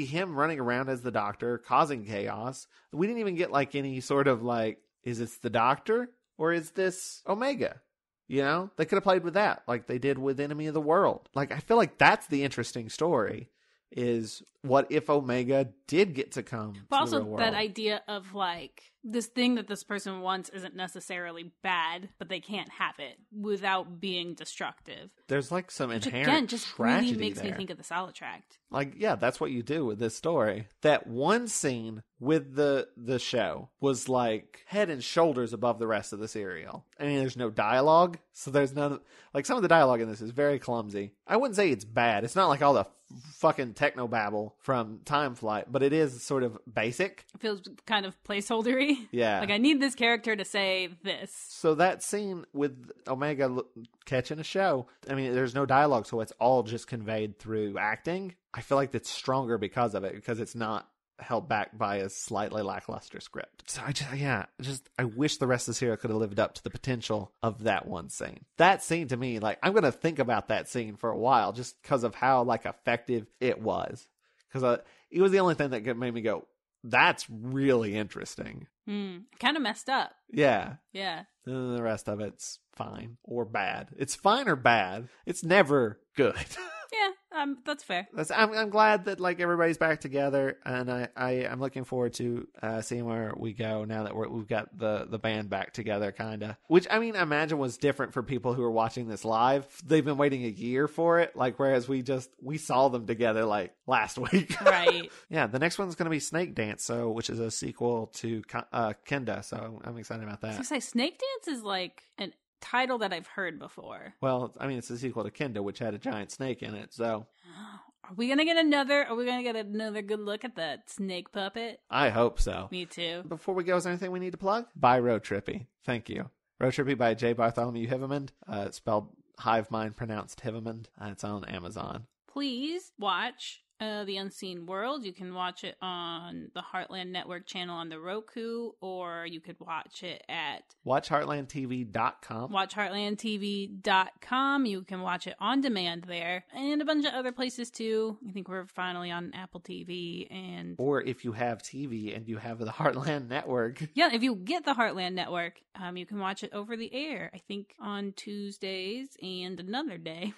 him running around as the Doctor, causing chaos. We didn't even get like any sort of like, is this the Doctor or is this Omega? They could have played with that like they did with Enemy of the World. Like, I feel like that's the interesting story, is what if Omega did get to come but to also the real world. That idea of like, this thing that this person wants isn't necessarily bad, but they can't have it without being destructive. There's like some Which, inherent again, just tragedy really makes there. me think of the Solitract. Like, yeah, that's what you do with this story. That one scene with the show was like head and shoulders above the rest of the serial. I mean, there's no dialogue, so there's none. Like, some of the dialogue in this is very clumsy. I wouldn't say it's bad. It's not like all the fucking technobabble from Time Flight, but it is sort of basic. It feels kind of placeholdery. Yeah. Like, I need this character to say this. So that scene with Omega catching a show, I mean, there's no dialogue, so it's all just conveyed through acting. I feel like it's stronger because of it, because it's not held back by a slightly lackluster script. So I wish the rest of the series could have lived up to the potential of that one scene. That scene, to me, like, I'm going to think about that scene for a while just because of how like effective it was. Because it was the only thing that made me go, that's really interesting. Kind of messed up. Yeah. Yeah. And the rest of it's fine or bad. It's fine or bad. It's never good. Yeah, That's fair. I'm glad that like everybody's back together, and I'm looking forward to seeing where we go now that we've got the band back together, kind of. Which I mean, I imagine was different for people who are watching this live. They've been waiting a year for it, like whereas we saw them together like last week. Right. Yeah, the next one's going to be Snake Dance, which is a sequel to Kenda, so I'm excited about that. So say Snake Dance is like an title that I've heard before. Well, I mean, it's a sequel to Kenda, which had a giant snake in it, so... Are we gonna get another good look at that snake puppet? I hope so. Me too. Before we go, is there anything we need to plug? Buy Road Trippy. Thank you. Road Trippy by J. Bartholomew Hivemond. It's spelled hive mind, pronounced Hivemond. It's on Amazon. Please watch The Unseen World. You can watch it on the Heartland Network channel on the Roku, or you could watch it at WatchHeartlandTV.com. WatchHeartlandTV.com. You can watch it on demand there, and a bunch of other places too. I think we're finally on Apple TV, and or if you have TV and you have the Heartland Network. Yeah, if you get the Heartland Network, you can watch it over the air. I think on Tuesdays and another day.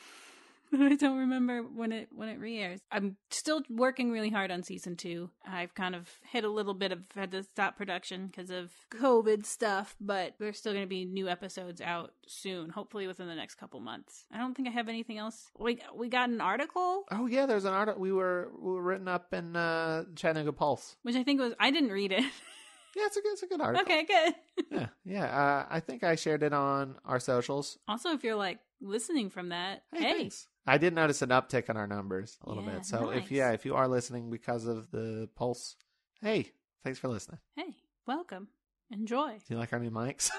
I don't remember when it re-airs. I'm still working really hard on season 2. I've kind of had to stop production because of COVID stuff, but there's still going to be new episodes out soon, hopefully within the next couple months. I don't think I have anything else. We got an article. Oh yeah, there's an article. We were written up in Chattanooga Pulse, which I think I didn't read it. Yeah, it's a good article. Okay, good. Yeah. I think I shared it on our socials. Also, if you're like listening from that, hey. Thanks. I did notice an uptick in our numbers a little bit. So nice. if you are listening because of the Pulse, hey, thanks for listening. Hey, welcome. Enjoy. Do you like our new mics?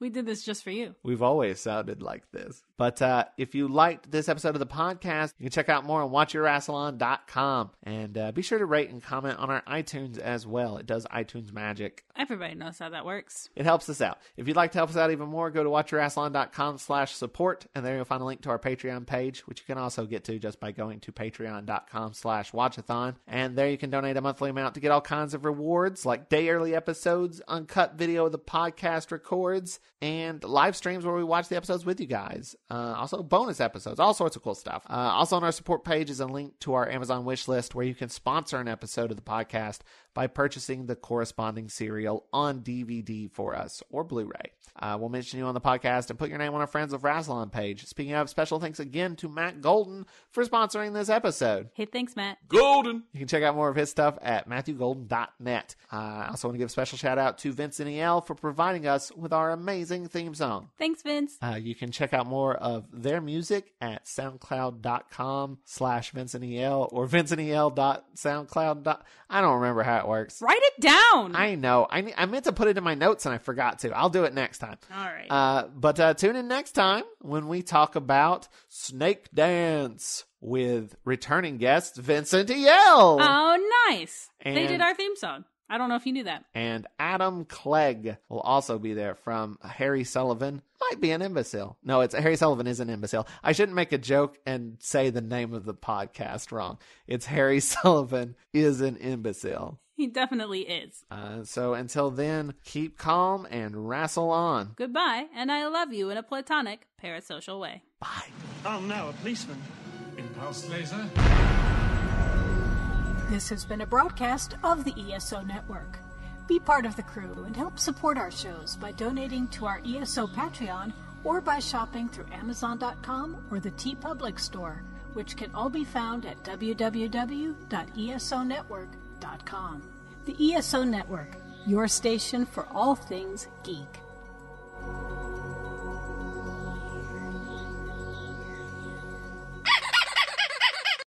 we did this just for you. We've always sounded like this. But if you liked this episode of the podcast, you can check out more on Watch-A-Rassilon.com. And be sure to rate and comment on our iTunes as well. It does iTunes magic. Everybody knows how that works. It helps us out. If you'd like to help us out even more, go to Watch-A-Rassilon.com/support. And there you'll find a link to our Patreon page, which you can also get to just by going to patreon.com/Watch-A-Thon. And there you can donate a monthly amount to get all kinds of rewards like day early episodes, uncut video of the podcast records, and live streams where we watch the episodes with you guys. Also bonus episodes, all sorts of cool stuff. Also on our support page is a link to our Amazon wish list where you can sponsor an episode of the podcast by purchasing the corresponding serial on DVD for us or Blu-ray. We'll mention you on the podcast and put your name on our Friends of Rassilon page. Speaking of, special thanks again to Matt Golden for sponsoring this episode. Hey, thanks, Matt. Golden! You can check out more of his stuff at MatthewGolden.net. I also want to give a special shout out to Vince and EL for providing us with our amazing theme song. Thanks, Vince. You can check out more of their music at soundcloud.com/VinceandEL or VinceandEL.soundcloud. I don't remember how it works. Write it down. I know. I meant to put it in my notes and I forgot to. I'll do it next time. All right. But tune in next time when we talk about Snake Dance with returning guest Vincent E.L. Oh, nice. And they did our theme song. I don't know if you knew that. And Adam Clegg will also be there from Harry Sullivan. Might be an imbecile. No, Harry Sullivan is an imbecile. I shouldn't make a joke and say the name of the podcast wrong. It's Harry Sullivan is an imbecile. He definitely is. So until then, keep calm and wrestle on. Goodbye, and I love you in a platonic, parasocial way. Bye. Oh no, a policeman. Impulse laser. This has been a broadcast of the ESO Network. Be part of the crew and help support our shows by donating to our ESO Patreon or by shopping through Amazon.com or the TeePublic store, which can all be found at www.esonetwork.com. The ESO Network, your station for all things geek.